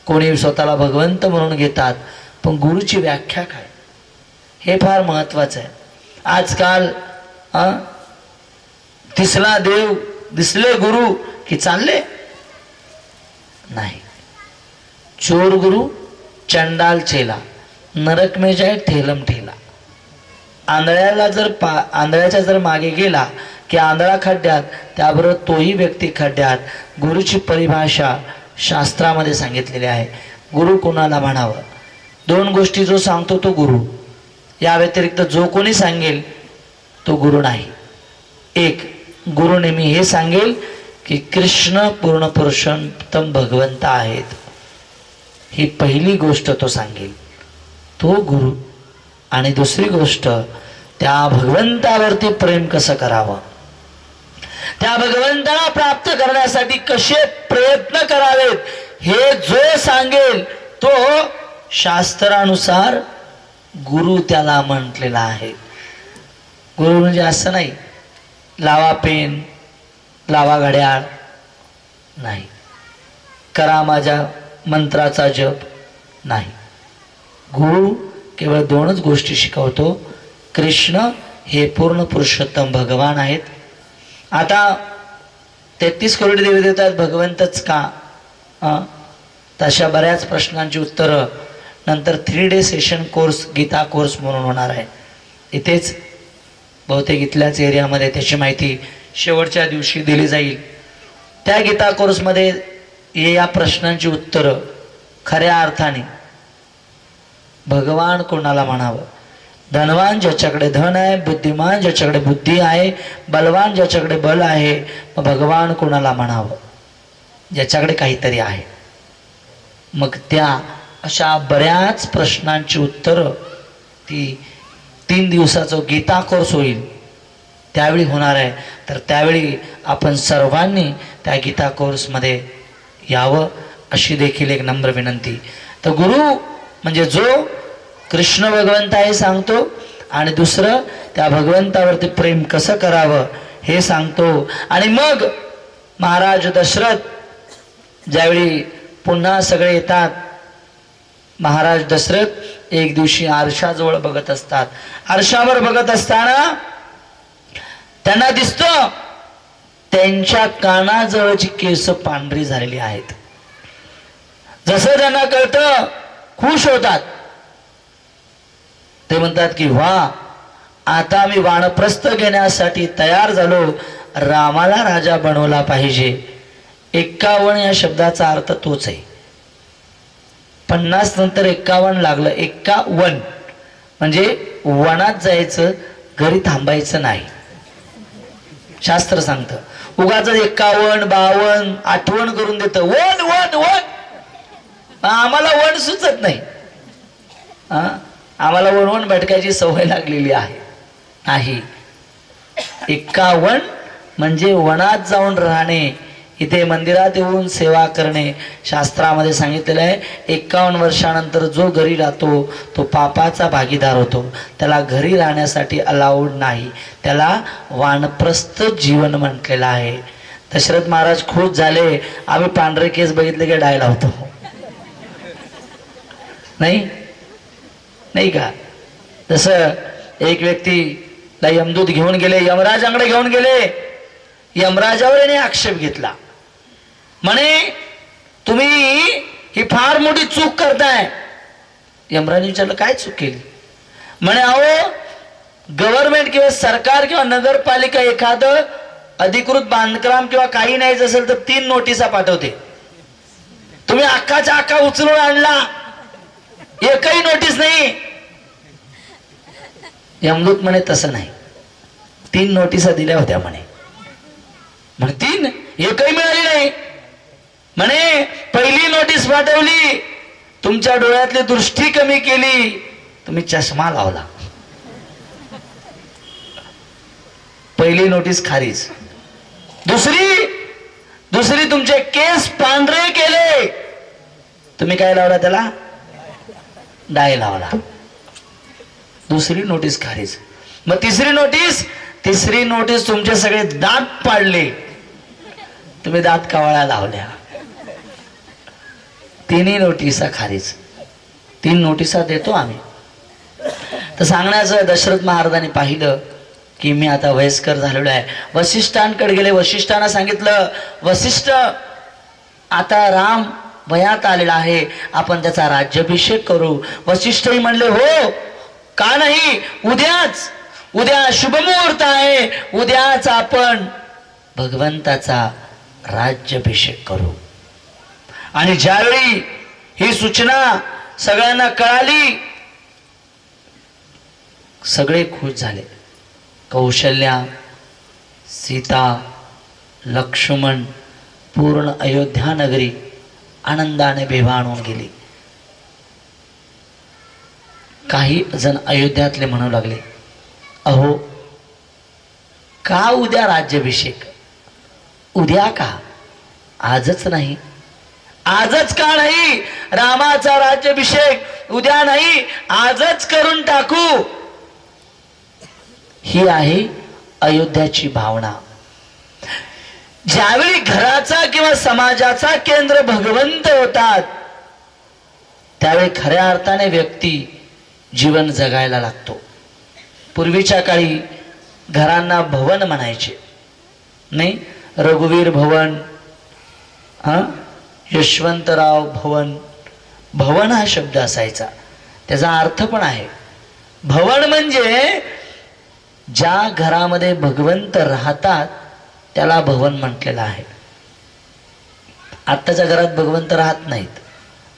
कोणी स्वतःला भगवंत म्हणून घेतात, पण गुरुची व्याख्या काय हे फार महत्वाचं आहे. आजकाल दिसला देव, दिसले गुरु की चालले नाही. चोर गुरु, चंडाल चेला, नरक में जाए ठेलम ठेला. आंधळ्याला जर आंधळ्याच्या जर मागे गेला की आंधळा खड्ड्यात, त्याबरोबर तोही व्यक्ती खड्ड्यात. गुरुची परिभाषा शास्त्रामध्ये सांगितलेली आहे. गुरु कोणाला म्हणावं? दोन गोष्टी जो सांगतो तो गुरु, या व्यतिरिक्त जो कोणी सांगेल तो गुरु नाही. एक, गुरु नेहमी हे सांगेल की कृष्ण पूर्ण पुरुषोत्तम भगवंत आहेत, ही पहिली गोष्ट तो सांगेल, तो गुरु. आणि दुसरी गोष्ट, त्या भगवंतावरती प्रेम कसं करावं, त्या भगवंताला प्राप्त करण्यासाठी कसे प्रयत्न करावेत, हे जो सांगेल तो शास्त्रानुसार गुरु त्याला म्हटलेला आहे. गुरु म्हणजे असं नाही लावा पेन, लावा घड्याळ नाही, करा माझ्या मंत्राचा जप नाही. गुरु केवळ दोनच गोष्टी शिकवतो. कृष्ण हे पूर्ण पुरुषोत्तम भगवान आहेत. आता 33 करोड देवी देवतात, भगवंतच का? तशा बऱ्याच प्रश्नांची उत्तरं नंतर 3 day session course, Gita course म्हणून होणार आहे. इथेच बहुतेक इथल्याच एरियामध्ये त्याची माहिती शेवटच्या दिवशी दिली जाईल. त्या गीता कोर्समध्ये या प्रश्नांची उत्तरं खऱ्या अर्थाने भगवान कोणाला म्हणावं, धनवान ज्याच्याकडे धन आहे, बुद्धिमान ज्याच्याकडे बुद्धी आहे, बलवान ज्याच्याकडे बल आहे, मग भगवान कोणाला म्हणावं, ज्याच्याकडे काहीतरी आहे. मग त्या अशा बऱ्याच प्रश्नांची उत्तरं ती 3 दिवसाचा गीता कोर्स होईल त्यावेळी होणार आहे. तर त्यावेळी आपण सर्वांनी त्या गीता कोर्समध्ये यावं अशी देखील एक नम्र विनंती. तर गुरु म्हणजे जो कृष्ण भगवंत आहे सांगतो, आणि दुसरं त्या भगवंतावरती प्रेम कसं करावं हे सांगतो. आणि मग महाराज दशरथ ज्यावेळी पुन्हा सगळे येतात, महाराज दशरथ एक दिवशी आरशाजवळ बघत असतात. आरशावर बघत असताना त्यांना दिसतं त्यांच्या कानाजवळची केस पांढरी झालेली आहेत. जसं त्यांना कळतं खुश होतात. ते म्हणतात की वा, आता मी वानप्रस्थ घेण्यासाठी तयार झालो, रामाला राजा बनवला पाहिजे. 51 या शब्दाचा अर्थ तोच आहे. 50 नंतर 51 लागलं. 51 म्हणजे वनात जायचं, घरी थांबायचं नाही. शास्त्र सांगतं. उगाच 51 52 आठवण करून देतं, वन वन वन. आम्हाला वन सुचत नाही. आम्हाला वन भटकायची सवय लागलेली आहे. नाही, 51 म्हणजे वनात जाऊन राहणे, इथे मंदिरात येऊन सेवा करणे. शास्त्रामध्ये सांगितलेलं आहे 51 वर्षानंतर जो घरी राहतो तो पापाचा भागीदार होतो. त्याला घरी राहण्यासाठी अलाउड नाही, त्याला वानप्रस्थ जीवन म्हटलेलं आहे. दशरथ महाराज खुश झाले. आम्ही पांढरे केस बघितले की डाय लावतो, नाही नाही का? जसं एक व्यक्तीला यमदूत घेऊन गेले, यमराजांकडे घेऊन गेले. यमराजावर याने आक्षेप घेतला, म्हणे तुम्ही ही फार मोठी चूक करताय. यमराजाने विचारलं काय चूक केली? म्हणे अहो, गव्हर्नमेंट किंवा सरकार किंवा नगरपालिका एखादं अधिकृत बांधकाम किंवा काही न्यायचं असेल तर 3 नोटिसा पाठवते. तुम्ही अख्खाच्या अख्खा उचलून आणला, एकही नोटीस नाही. यमदूत म्हणे तसं नाही, 3 नोटिसा दिल्या होत्या म्हणे. म्हणे 3 एकही मिळाली नाही. म्हणे पहिली नोटीस पाठवली, तुमच्या डोळ्यातली दृष्टी कमी केली, तुम्ही चष्मा लावला. पहिली नोटीस खारीज. दुसरी तुमचे केस पांढरे केले, तुम्ही काय लावला त्याला? डाय लावला. दुसरी नोटीस खारीज. मग तिसरी नोटीस तुमचे सगळे दात पाडले, तुम्ही दात कावळ्या लावल्या. 3 नोटिसा खारीज. 3 नोटिसा देतो आम्ही. तर सांगण्याचं, दशरथ महाराजांनी पाहिलं की मी आता वयस्कर झालेलो आहे. वसिष्ठांकडे गेले. वसिष्ठांना सांगितलं, वसिष्ठ आता राम वयात आलेला आहे, आपण त्याचा राज्याभिषेक करू. वसिष्ठही म्हणले हो, का नाही, उद्या शुभमुहूर्त आहे, उद्याच आपण भगवंताचा राज्याभिषेक करू. आणि ज्यावेळी ही सूचना सगळ्यांना कळाली, सगळे खुश झाले. कौशल्या, सीता, लक्ष्मण, पूर्ण अयोध्या नगरी आनंदाने बेभाणून गेली. काही जण अयोध्यातले म्हणू लागले, अहो का उद्या राज्याभिषेक? उद्या का? आजच नाही. आजच का नाही? रामाचा राज्याभिषेक उद्या नाही, आजच करून टाकू. ही आहे अयोध्याची भावना. ज्यावेळी घराचा किंवा समाजाचा केंद्र भगवंत होतात, त्यावेळी खऱ्या अर्थाने व्यक्ती जीवन जगायला लागतो. पूर्वीच्या काळी घरांना भवन म्हणायचे नाही, रघुवीर भवन, यशवंतराव भवन. भवन हा शब्द असायचा, त्याचा अर्थ पण आहे. भवन म्हणजे ज्या घरामध्ये भगवंत राहतात त्याला भवन म्हटलेलं आहे. आत्ताच्या घरात भगवंत राहत नाहीत,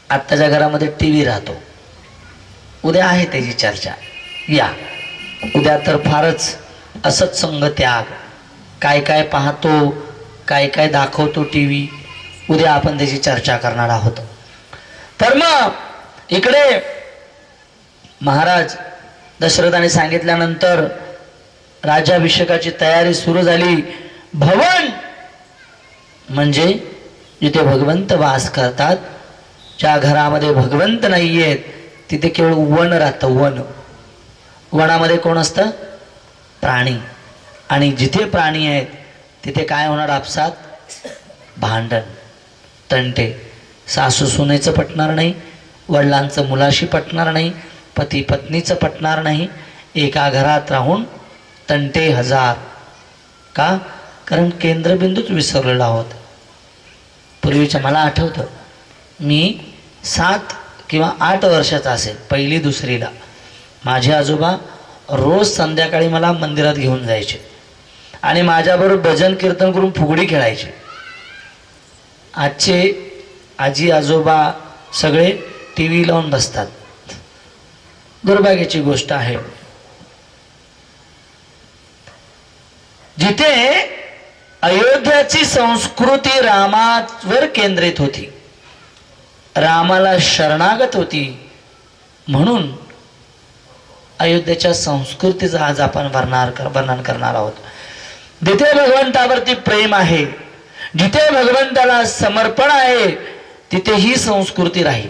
आत्ताच्या घरामध्ये टीव्ही राहतो. उद्या आहे त्याची चर्चा, या उद्या तर फारच असत्संग त्याग, काय काय पाहतो, काय काय दाखवतो टीव्ही, उद्या आपण त्याची चर्चा करणार आहोत. तर मग इकडे महाराज दशरथाने सांगितल्यानंतर राज्याभिषेकाची तयारी सुरू झाली. भवन म्हणजे जिथे भगवंत वास करतात. ज्या घरामध्ये भगवंत नाही आहेत तिथे केवळ वन राहतं. वनामध्ये कोण असतं? प्राणी. आणि जिथे प्राणी आहेत तिथे काय होणार? आपसात भांडण, तंटे. सासू सुनेचं पटणार नाही, वडिलांचं मुलाशी पटणार नाही, पती पत्नीचं पटणार नाही. एका घरात राहून तंटे हजार. का? कारण केंद्रबिंदूच विसरलेलो आहोत. पूर्वीच्या मला आठवतं, मी 7 किंवा 8 वर्षाचा असेल, 1ली 2रीला माझे आजोबा रोज संध्याकाळी मला मंदिरात घेऊन जायचे आणि माझ्याबरोबर भजन कीर्तन करून फुगडी खेळायचे. आजचे आजी आजोबा सगळे टी व्ही लावून बसतात. दुर्भाग्याची गोष्ट आहे. जिथे अयोध्याची संस्कृती रामावर केंद्रित होती, रामाला शरणागत होती, म्हणून अयोध्येच्या संस्कृतीचं आज आपण वर्णन करणार आहोत. जिथे भगवंतावरती प्रेम आहे, जिथे भगवंताला समर्पण आहे, तिथे ही संस्कृती राहील.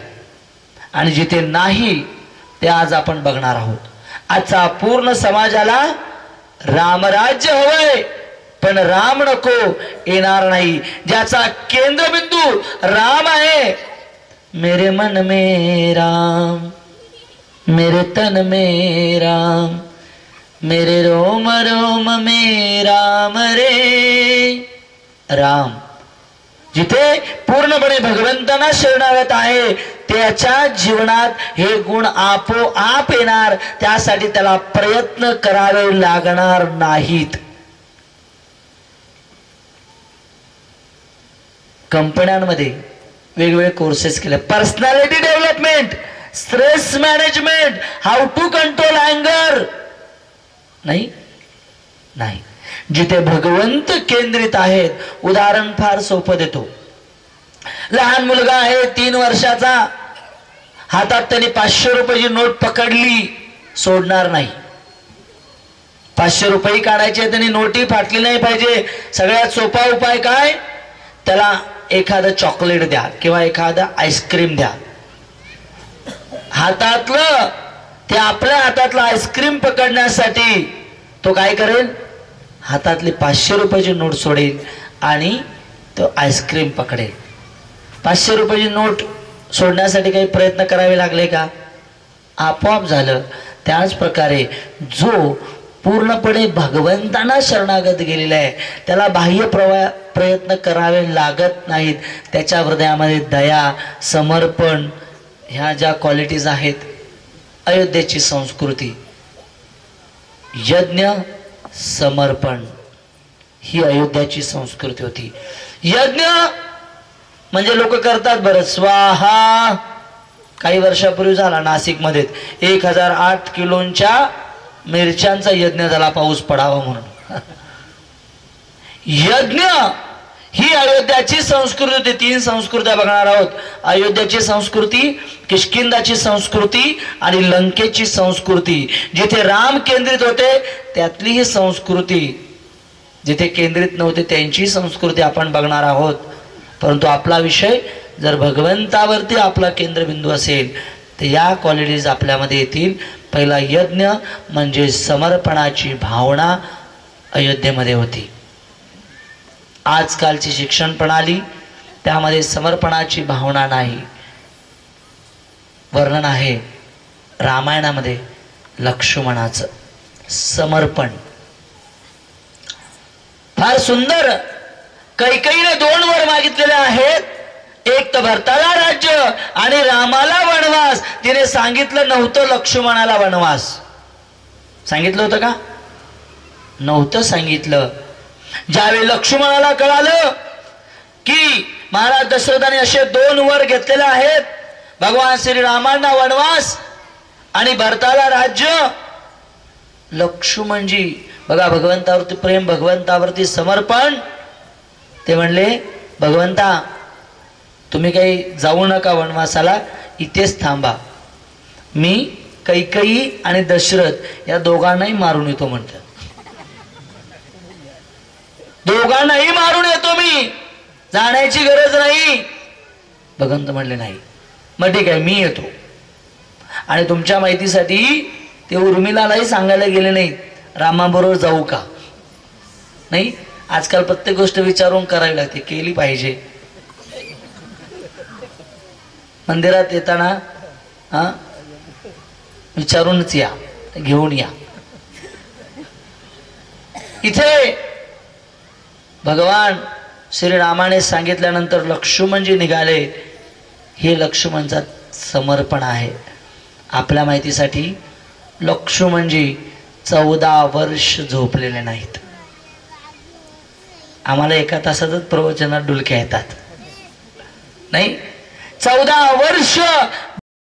आणि जिथे नाही ते आज आपण बघणार आहोत. आजचा पूर्ण समाजाला रामराज्य हवंय, पण राम नको, येणार नाही. ज्याचा केंद्रबिंदू राम आहे, मेरे मन में राम, मेरे तन में राम, मेरे रोम रोम में राम रे राम. जिथे पूर्णपणे भगवंतांना शरणागत आहे त्याच्या जीवनात हे गुण आपोआप येणार. त्यासाठी त्याला प्रयत्न करावे लागणार नाहीत. कंपन्यांमध्ये वेगवेगळे कोर्सेस केले, personality development, stress management, how to control अँगर. नाही नाही, जिथे भगवंत केंद्रित आहेत. उदाहरण फार सोपं देतो. लहान मुलगा आहे 3 वर्षाचा, हातात त्यांनी 500 रुपयाची नोट पकडली, सोडणार नाही. 500 रुपये काढायचे, त्यांनी नोटी फाटली नाही पाहिजे. सगळ्यात सोपा उपाय काय? त्याला एखादं चॉकलेट द्या किंवा एखादं आईस्क्रीम द्या. हातातलं ते आपल्या हातातलं आईस्क्रीम पकडण्यासाठी तो काय करेल? हातातली 500 रुपयाची नोट सोडेल आणि तो आईस्क्रीम पकडेल. 500 रुपयाची नोट सोडण्यासाठी काही प्रयत्न करावे लागले का? आपोआप झालं. त्याच प्रकारे जो पूर्णपणे भगवंतांना शरणागत गेलेला आहे, त्याला बाह्य प्रयत्न करावे लागत नाहीत. त्याच्या हृदयामध्ये दया, समर्पण ह्या ज्या क्वालिटीज आहेत. अयोध्येची संस्कृती यज्ञ, समर्पण ही अयोध्याची संस्कृती होती. यज्ञ म्हणजे लोक करतात बरं, स्वाहा. काही वर्षापूर्वी झाला नाशिकमध्ये 1008 किलोच्या मिरच्यांचा यज्ञ झाला, पाऊस पडावा म्हणून. यज्ञ ही अयोध्याची संस्कृती होती. 3 संस्कृत्या बघणार आहोत. अयोध्याची संस्कृती, किष्किंधाची संस्कृती आणि लंकेची संस्कृती. जिथे राम केंद्रित होते त्यातली ही संस्कृती, जिथे केंद्रित नव्हते त्यांची संस्कृती आपण बघणार आहोत. परंतु आपला विषय जर भगवंतावरती आपला केंद्रबिंदू असेल तर या क्वालिटीज आपल्यामध्ये येतील. पहिला यज्ञ म्हणजे समर्पणाची भावना अयोध्येमध्ये होती. आजकालची शिक्षण प्रणाली त्यामध्ये समर्पणाची भावना नाही. वर्णन आहे रामायणामध्ये लक्ष्मणाचं समर्पण फार सुंदर. कैकेयीने 2 वर मागितलेले आहेत. एक तर भरताला राज्य आणि रामाला वनवास. तिने सांगितलं नव्हतं लक्ष्मणाला वनवास. सांगितलं होतं का? नव्हतं सांगितलं. ज्यावेळी लक्ष्मणाला कळालं की महाराज दशरथाने असे 2 वर घेतलेले आहेत, भगवान श्रीरामांना वनवास आणि भरताला राज्य, लक्ष्मणजी बघा भगवंतावरती प्रेम, भगवंतावरती समर्पण. ते म्हणले भगवंता तुम्ही काही जाऊ नका वनवासाला, इथेच थांबा. मी कैकेयी आणि दशरथ या दोघांनाही मारून येतो म्हणतात. दोघांनाही मारून येतो मी, जाण्याची गरज नाही. भगवंत म्हणले नाही. मग ठीक आहे मी येतो. आणि तुमच्या माहितीसाठी ते उर्मिलालाही सांगायला गेले नाहीत रामाबरोबर जाऊ का नाही. आजकाल प्रत्येक गोष्ट विचारून करावी लागते, केली पाहिजे. मंदिरात येताना विचारूनच या, घेऊन या. इथे भगवान श्रीरामाने सांगितल्यानंतर लक्ष्मणजी निघाले. हे लक्ष्मणचं समर्पण आहे. आपल्या माहितीसाठी लक्ष्मणजी 14 वर्ष झोपलेले नाहीत. आम्हाला 1 तासातच प्रवचनात डुलक्या येतात नाही. 14 वर्ष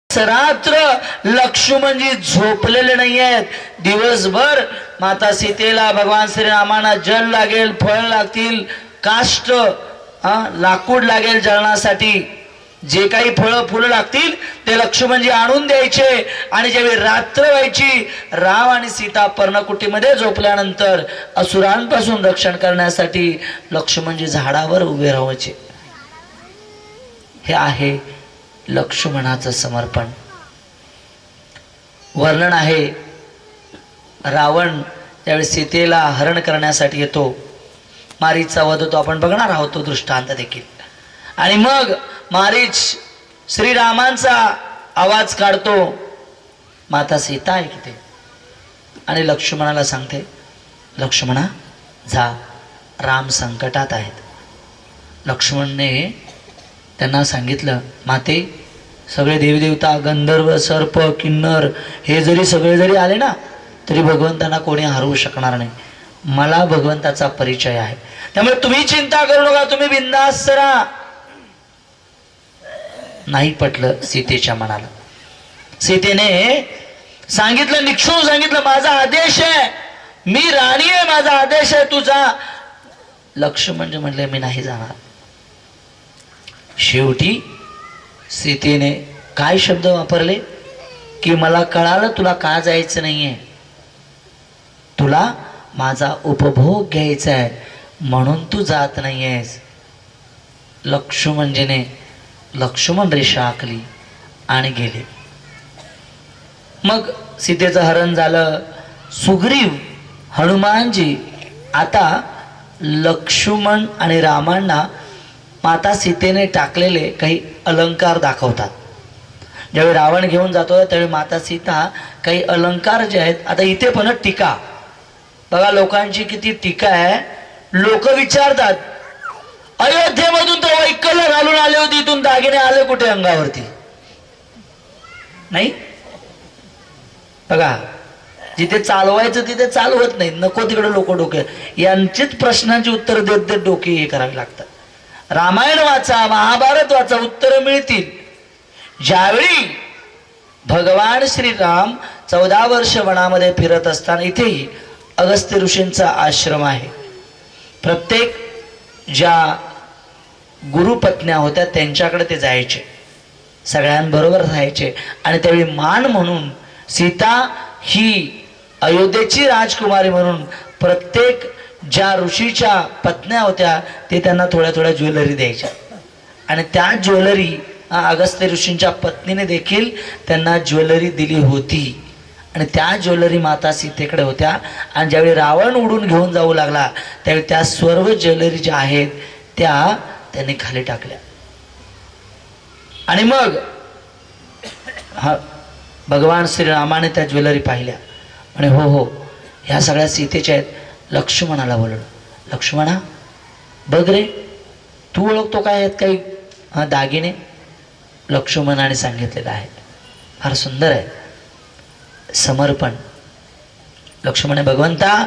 रात्र लक्ष्मणजी झोपलेले नाही आहेत. दिवसभर माता सीतेला भगवान श्रीरामांना जल लागेल, फळ लागतील, काष्ट लाकूड लागेल जळणासाठी, जे काही फळं फुलं लागतील ते लक्ष्मणजी आणून द्यायचे. आणि ज्यावेळी रात्र व्हायची, राम आणि सीता पर्णकुटीमध्ये झोपल्यानंतर असुरांपासून रक्षण करण्यासाठी लक्ष्मणजी झाडावर उभे राहायचे. हे आहे लक्ष्मणाचं समर्पण. वर्णन आहे रावण त्यावेळी सीतेला हरण करण्यासाठी येतो, मारीचचा वध होतो. आपण बघणार आहोत तो दृष्टांत देखील. आणि मग मारीच श्रीरामांचा आवाज काढतो. माता सीता ऐकते आणि लक्ष्मणाला सांगते, लक्ष्मणा जा, राम संकटात आहेत. लक्ष्मणने त्यांना सांगितलं, माते सगळे देवदेवता, गंधर्व, सर्प, किन्नर हे जरी आले ना तरी भगवंतांना कोणी हरवू शकणार नाही. मला भगवंताचा परिचय आहे. त्यामुळे तुम्ही चिंता करू नका, तुम्ही बिंदास राहा. नाही पटलं सीतेच्या मनाला. सीतेने सांगितलं, निक्षून सांगितलं, माझा आदेश आहे, मी राणी आहे, माझा आदेश आहे, तुझा. लक्ष्मण म्हणले मी नाही जाणार. शेवटी सीतेने काय शब्द वापरले की मला कळालं तुला का जायचं नाहीये, तुला माझा उपभोग घ्यायचा आहे म्हणून तू जात नाहीयेस. लक्ष्मण रेषा आखली आणि गेले. मग सीतेचं हरण झालं. सुग्रीव हनुमानजी आता लक्ष्मण आणि रामांना माता सीतेने टाकलेले काही अलंकार दाखवतात. ज्यावेळी रावण घेऊन जातो त्यावेळी माता सीता काही अलंकार जे आहेत, आता इथे पण टीका बघा, लोकांची किती टीका आहे. लोक विचारतात, अयोध्येमधून तर वैकल्य घालून आले होते, इथून दागिने आले कुठे अंगावरती? नाही बघा, जिथे चालवायचं तिथे चालवत नाही, नको तिकडे लोक डोके, यांचीच प्रश्नांची उत्तर देत देत डोके हे करावे लागतात. रामायण वाचा, महाभारत वाचा, उत्तर मिळतील. ज्यावेळी भगवान श्रीराम 14 वर्ष वनामध्ये फिरत असताना, इथेही अगस्त्य ऋषींचा आश्रम आहे. प्रत्येक ज्या गुरुपत्न्या होत्या त्यांच्याकडे ते जायचे, सगळ्यांबरोबर राहायचे. आणि त्यावेळी मान म्हणून सीता ही अयोध्येची राजकुमारी म्हणून प्रत्येक ज्या ऋषीच्या पत्न्या होत्या ते त्यांना थोड्या थोड्या ज्वेलरी द्यायच्या. आणि त्या ज्वेलरी अगस्त्य ऋषींच्या पत्नीने देखील त्यांना ज्वेलरी दिली होती. आणि त्या ज्वेलरी माता सीतेकडे होत्या. आणि ज्यावेळी रावण उडून घेऊन जाऊ लागला त्यावेळी त्या सर्व ज्वेलरी ज्या आहेत त्या त्यांनी खाली टाकल्या. आणि मग भगवान श्रीरामाने त्या ज्वेलरी पाहिल्या. म्हणे हो ह्या सगळ्या सीतेच्या आहेत. लक्ष्मणाला बोलवलं, लक्ष्मणा बघ रे, तू ओळखतो काय आहेत काही दागिने? लक्ष्मणाने सांगितलेलं आहे, फार सुंदर आहे, समर्पण. लक्ष्मण, भगवंता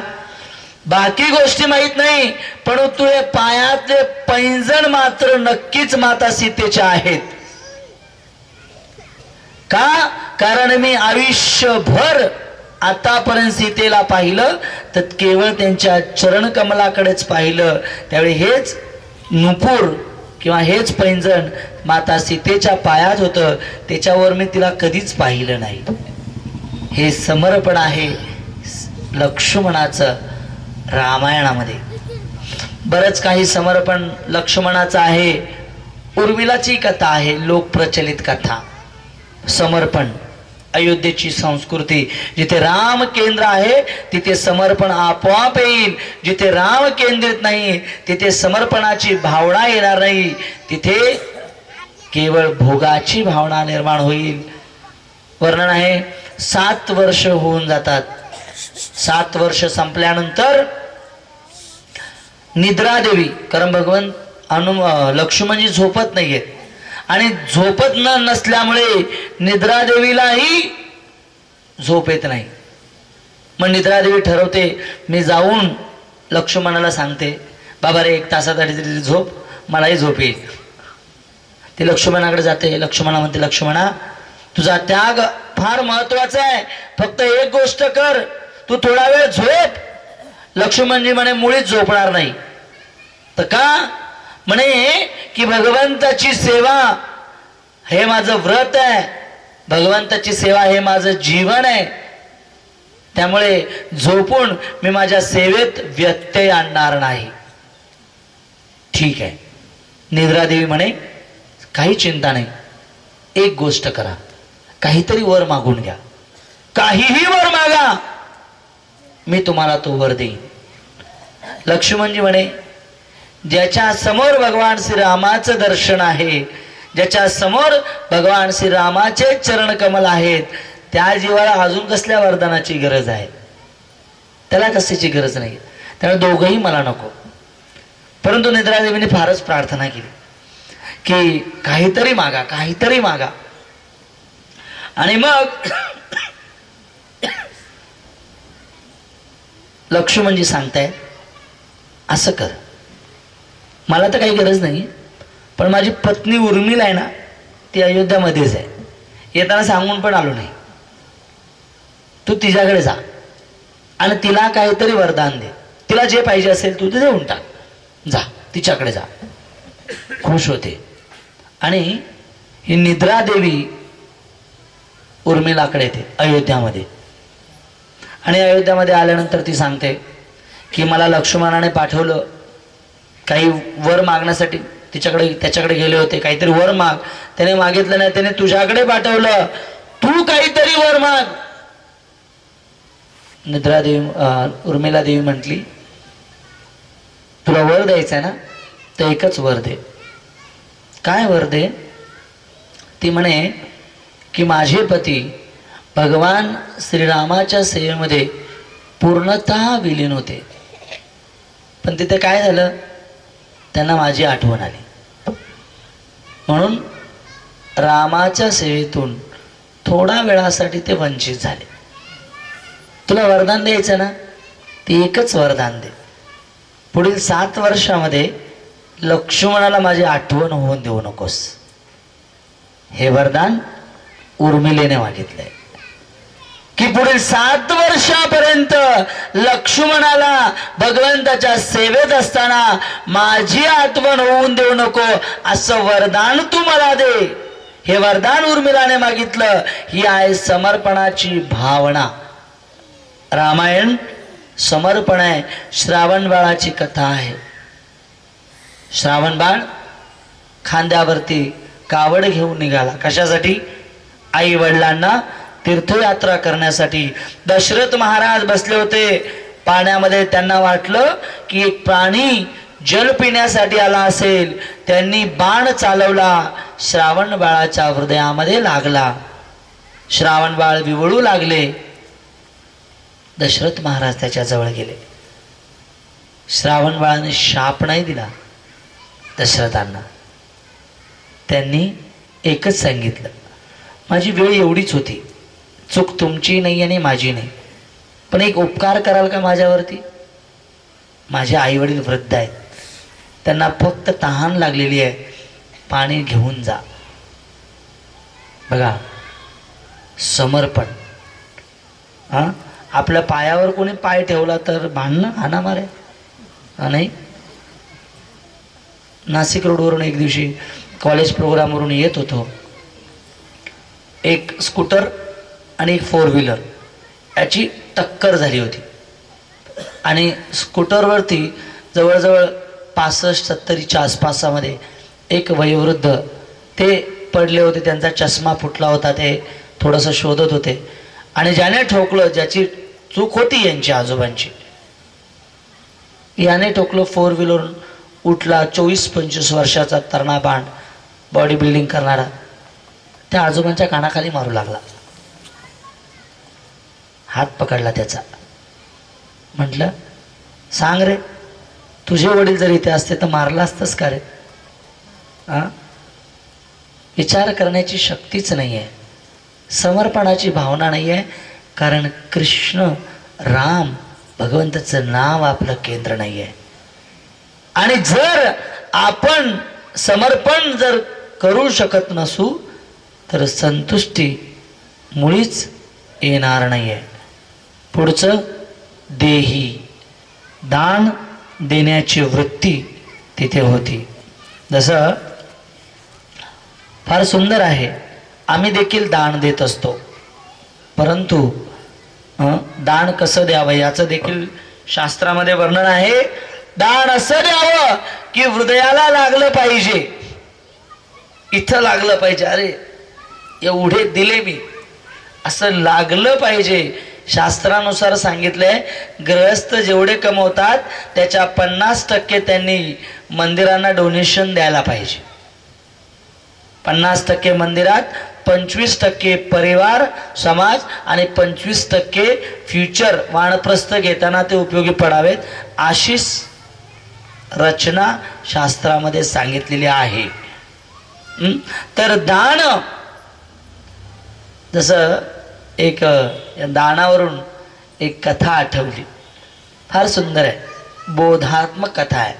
बाकी गोष्टी माहित नाही, पण तुझे पायातले पैंजण मात्र नक्कीच माता सीतेच्या आहेत. का? कारण मी आयुष्यभर आतापर्यंत सीतेला पाहिलं तर केवळ त्यांच्या चरणकमलाकडेच पाहिलं. त्यावेळी हेच नुपूर किंवा हेच पैंजण माता सीतेच्या पायात होतं, त्याच्यावर मी तिला कधीच पाहिलं नाही. हे समर्पण आहे लक्ष्मणाचं रामायणामध्ये. बरंच काही समर्पण लक्ष्मणाचं आहे. उर्मिलाची कथा आहे, लोकप्रचलित कथा. समर्पण अयोध्येची संस्कृती. जिथे राम केंद्र आहे तिथे समर्पण आपोआप येईल. जिथे राम केंद्रित नाही तिथे समर्पणाची भावना येणार नाही. तिथे केवळ भोगाची भावना निर्माण होईल. वर्णन आहे, 7 वर्ष होऊन जातात. 7 वर्ष संपल्यानंतर निद्रादेवी, कारण भगवंत लक्ष्मणजी झोपत नाहीयेत आणि झोपत नसल्यामुळे निद्रादेवीलाही झोप येत नाही. मग निद्रादेवी ठरवते, मी जाऊन लक्ष्मणाला सांगते, बाबा रे 1 तासासाठी तरी झोप, मलाही झोप येईल. ती लक्ष्मणाकडे जाते. लक्ष्मणा म्हणते, लक्ष्मणा तुझा त्याग फार महत्वाचा आहे, फक्त एक गोष्ट कर, तू थोडा वेळ झोप. लक्ष्मणजी म्हणे, मुळीच झोपणार नाही. तर का? म्हणे की भगवंताची सेवा हे माझं व्रत आहे, भगवंताची सेवा हे माझं जीवन आहे, त्यामुळे झोपून मी माझ्या सेवेत व्यत्यय आणणार नाही. ठीक आहे. निद्रादेवी म्हणे, काही चिंता नाही, एक गोष्ट करा, काहीतरी वर मागून घ्या, काहीही वर मागा, मी तुम्हाला तो वर देईन. लक्ष्मणजी म्हणे, ज्याच्या समोर भगवान श्रीरामाचं दर्शन आहे, ज्याच्या समोर भगवान श्रीरामाचे चरण कमल आहेत, त्या जीवाला अजून कसल्या वरदानाची गरज आहे? त्याला कशाची गरज नाही. त्यामुळे दोघंही मला नको. परंतु निद्रादेवीने फारच प्रार्थना केली की काहीतरी मागा, काहीतरी मागा. आणि मग लक्ष्मणजी सांगताय, असं कर, मला तर काही गरज नाही, पण माझी पत्नी उर्मिला आहे ना, ती अयोध्यामध्येच आहे, येताना सांगून पण आलो नाही. तू तिच्याकडे जा आणि तिला काहीतरी वरदान दे, तिला जे पाहिजे असेल तू ते देऊन टाक, जा तिच्याकडे जा. खुश होते. आणि ही निद्रा देवी उर्मिलाकडे येते अयोध्यामध्ये. आणि अयोध्यामध्ये आल्यानंतर ती सांगते की मला लक्ष्मणाने पाठवलं काही वर मागण्यासाठी. त्याच्याकडे गेले होते, काहीतरी वर माग. त्याने मागितलं नाही, त्याने तुझ्याकडे पाठवलं, तू काहीतरी वर माग. निद्रा देवी उर्मिला देवी म्हटली तुला वर द्यायचं आहे ना, तर एकच वर दे. काय वर दे? ती म्हणे की माझे पती भगवान श्रीरामाच्या सेवेमध्ये पूर्णतः विलीन होते, पण तिथे काय झालं, त्यांना माझी आठवण आली, म्हणून रामाच्या सेवेतून थोडा वेळासाठी ते वंचित झाले. तुला वरदान द्यायचं ना, ते एकच वरदान दे, पुढील 7 वर्षामध्ये लक्ष्मणाला माझी आठवण होऊन देऊ नकोस. हे वरदान उर्मिलेने मागितलंय की पुढील 7 वर्षापर्यंत लक्ष्मणाला भगवंताच्या सेवेत असताना माझी आठवण होऊन देऊ नको, असं वरदान तू मला दे. हे वरदान उर्मिलाने मागितलं. ही आहे समर्पणाची भावना. रामायण समर्पण आहे. श्रावण बाळाची कथा आहे. श्रावण बाळ खांद्यावरती कावड घेऊन निघाला. कशासाठी? आई वडिलांना तीर्थयात्रा करण्यासाठी. दशरथ महाराज बसले होते पाण्यामध्ये. त्यांना वाटलं की एक प्राणी जल पिण्यासाठी आला असेल. त्यांनी बाण चालवला, श्रावण बाळाच्या हृदयामध्ये लागला. श्रावण बाळ विवळू लागले. दशरथ महाराज त्याच्या जवळ गेले. श्रावण बाळाने शाप नाही दिला दशरथांना. त्यांनी एकच सांगितलं, माझी वेळ एवढीच होती, चूक तुमची नाही आणि माझी नाही, पण एक उपकार कराल का माझ्यावरती? माझे आई वडील वृद्ध आहेत, त्यांना फक्त तहान लागलेली आहे, पाणी घेऊन जा. बघा समर्पण. हां, आपल्या पायावर कोणी पाय ठेवला तर भांडणं हाना मारे नाही. नाशिक रोडवरून एक दिवशी कॉलेज प्रोग्रामवरून येत होतो. एक स्कूटर आणि एक 4 व्हीलर याची टक्कर झाली होती. आणि स्कूटरवरती जवळजवळ 65-70च्या आसपासामध्ये एक वयोवृद्ध ते पडले होते. त्यांचा चष्मा फुटला होता. ते थोडंसं शोधत होते. आणि ज्याने ठोकलं, ज्याची चूक होती यांची आजोबांची, याने ठोकलं. 4 व्हीलर उठला. 24-25 वर्षाचा तरणा बांड, बॉडी बिल्डिंग करणारा, त्या आजोबांच्या कानाखाली मारू लागला. हात पकडला त्याचा. म्हटलं सांग रे, तुझे वडील जर इथे असते तर मारला असतंस का रे? विचार करण्याची शक्तीच नाही आहे, समर्पणाची भावना नाही आहे. कारण कृष्ण राम भगवंताचं नाव आपलं केंद्र नाही आहे. आणि जर आपण समर्पण जर करू शकत नसू तर संतुष्टी मुळीच येणार नाही आहे. पुढचं देही, दान देण्याची वृत्ती तिथे होती. जसं फार सुंदर आहे, आम्ही देखील दान देत असतो, परंतु दान कसं द्यावं याचं देखील शास्त्रामध्ये वर्णन आहे. दान असं द्यावं की हृदयाला लागलं पाहिजे, इथं लागलं पाहिजे. अरे एवढे दिले मी, असं लागलं पाहिजे. शास्त्रानुसार सांगितलंय, गृहस्थ जेवढे कमवतात त्याच्या 50% त्यांनी मंदिरांना डोनेशन द्यायला पाहिजे. 50% मंदिरात, 25% परिवार समाज आणि 25% फ्युचर वानप्रस्थ घेताना ते उपयोगी पडावेत, अशी रचना शास्त्रामध्ये सांगितलेली आहे. तर दान, जसं एक दानावरून एक कथा आठवली, फार सुंदर आहे, बोधात्मक कथा आहे.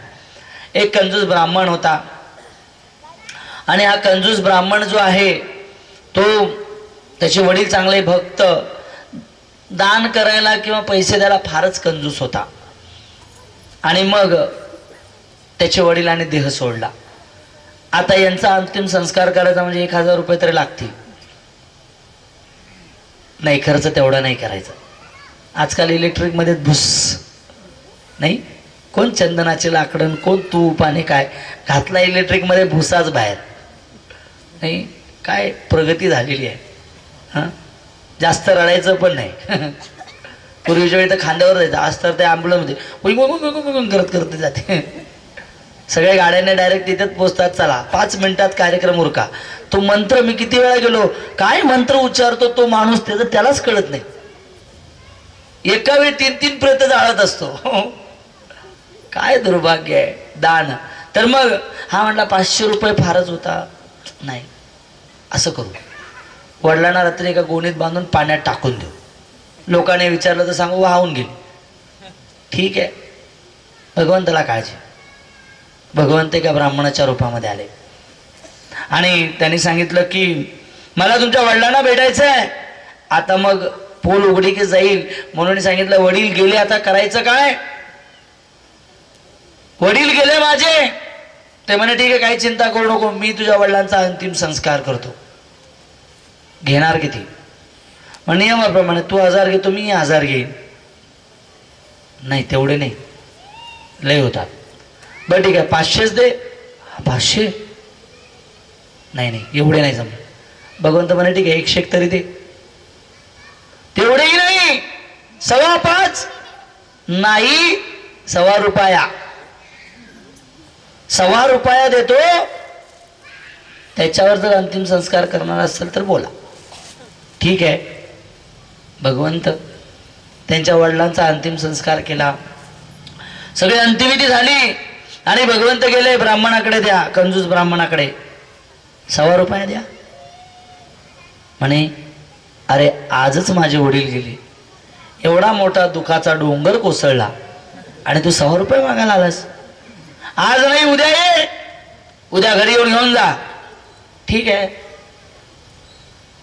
एक कंजूस ब्राह्मण होता आणि हा कंजूस ब्राह्मण जो आहे तो, त्याचे वडील चांगले भक्त, दान करायला किंवा पैसे द्यायला फारच कंजूस होता. आणि मग त्याचे वडिलांनी देह सोडला. आता यांचा अंतिम संस्कार करायचा म्हणजे 1000 रुपये तरी लागतील. नाही, खर्च तेवढा नाही करायचा. आजकाल इलेक्ट्रिक मध्ये भुस नाही, कोण चंदनाचे लाकडं, कोण तूप आणि काय घातला इलेक्ट्रिक मध्ये, भुसाच बाहेर नाही. काय प्रगती झालेली आहे. हां, जास्त रडायचं पण नाही. पूर्वीच्या वेळी तर खांद्यावर जायचं, आज तर त्या ॲम्ब्युलन्समध्ये करत करत जाते. सगळ्या गाड्यांना डायरेक्ट तिथेच पोचतात. चला 5 मिनिटात कार्यक्रम उरका. तो मंत्र मी किती वेळा गेलो, काय मंत्र उच्चारतो तो माणूस, त्यालाच कळत नाही. एका वेळी 3-3 प्रेत जाळत असतो. काय दुर्भाग्य आहे. दान तर मग हा म्हणला 500 रुपये फारच होता. नाही, असं करू, वडिलांना रात्री एका गोणीत बांधून पाण्यात टाकून देऊ. लोकांनी विचारलं तर सांगू वाहून गेली. ठीक आहे, भगवंताला काळजी. भगवंत एका ब्राह्मणाच्या रूपामध्ये आले आणि त्यांनी सांगितलं की मला तुमच्या वडिलांना भेटायचं आहे. आता मग पोल उघडीकी जाईल म्हणून सांगितलं, वडील गेले, आता करायचं काय? वडील गेले माझे. ते म्हणे ठीक आहे, काही चिंता करू नको, मी तुझ्या वडिलांचा अंतिम संस्कार करतो. घेणार किती? मग नियमाप्रमाणे तू 1000 घेतो, मी 1000 घेईन. नाही, तेवढे नाही, लय होतात. बरं ठीक आहे, 500च दे. 500? नाही नाही, एवढे नाही जमत. भगवंत म्हणे ठीक आहे, 100 तरी दे. तेवढेही नाही, 5.25 नाही, 1.25 रुपया. 1.25 रुपया देतो. त्याच्यावर जर अंतिम संस्कार करणार असेल तर बोला. ठीक आहे. भगवंत त्यांच्या वडिलांचा अंतिम संस्कार केला. सगळी अंतिमविधी झाली आणि भगवंत गेले ब्राह्मणाकडे, द्या कंजूस ब्राह्मणाकडे. 1.25 रुपया द्या. म्हणे अरे आजच माझे वडील गेले, एवढा मोठा दुखाचा डोंगर कोसळला आणि तू 1.25 रुपये मागायला आलास? आज नाही, उद्या ये, उद्या घरी येऊन घेऊन जा. ठीक आहे.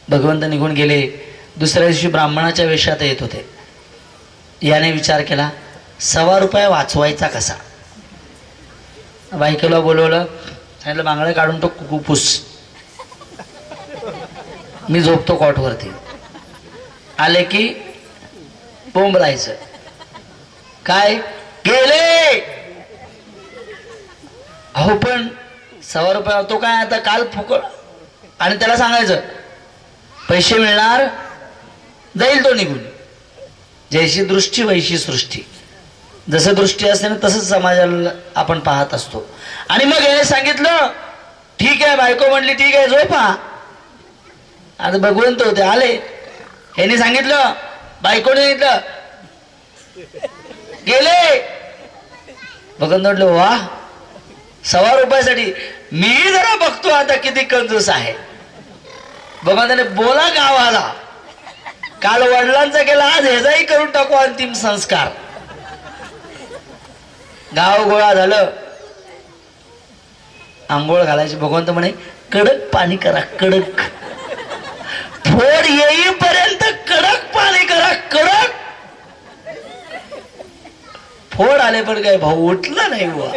भगवंत निघून गेले. दुसऱ्या दिवशी ब्राह्मणाच्या वेशात येत होते. याने विचार केला 1.25 रुपये वाचवायचा कसा. बायकोला बोलवलं, सांगितलं बांगड्या काढून तो कुकुपूस, मी झोपतो कॉटवरती. आले की बोंबलायचं. काय गेले? अहो पण 1.25 रुपये तो काय आता काल फुकट. आणि त्याला सांगायचं पैसे मिळणार, जाईल तो निघून. जैशी दृष्टी वैशी सृष्टी. जसं दृष्टी असते ना तसंच समाजाला आपण पाहत असतो. आणि मग याने सांगितलं ठीक आहे, बायको म्हणली ठीक आहे झोपा. आता भगवंत होते आले. यांनी सांगितलं, बायकोने सांगितलं, गेले. भगवंत म्हटलं वा, 1.25 रुपयासाठी मी जरा बघतो आता किती कंजूस आहे. भगवंताने बोला गावाला, काल वडिलांचा केला, आज ह्याचाही करून टाकू अंतिम संस्कार. गाव गोळा झालं. आंघोळ घालायची. भगवंत म्हणे कडक पाणी करा, कडक. फोड येईपर्यंत कडक पाणी करा, कडक. फोड आले पण काय भाऊ उठलं नाही बुवा.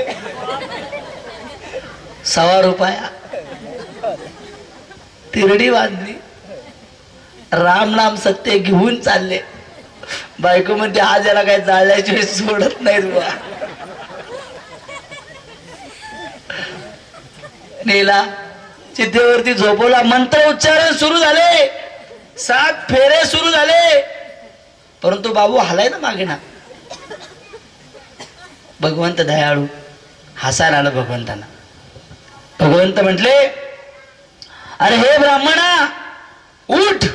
1.25 रुपया. तिरडी बांधली, राम नाम सत्य घेऊन चालले. बायको म्हणते आज याला काय जाळल्याची सोडत नाहीत बुवा. नेला, चितेवरती झोपवला. मंत्र उच्चारण सुरू झाले, 7 फेरे सुरू झाले, परंतु बाबू हलाय ना मागे ना. भगवंत दयाळू, हसायला आलं भगवंतांना. भगवंत म्हटले अरे हे ब्राह्मणा उठ,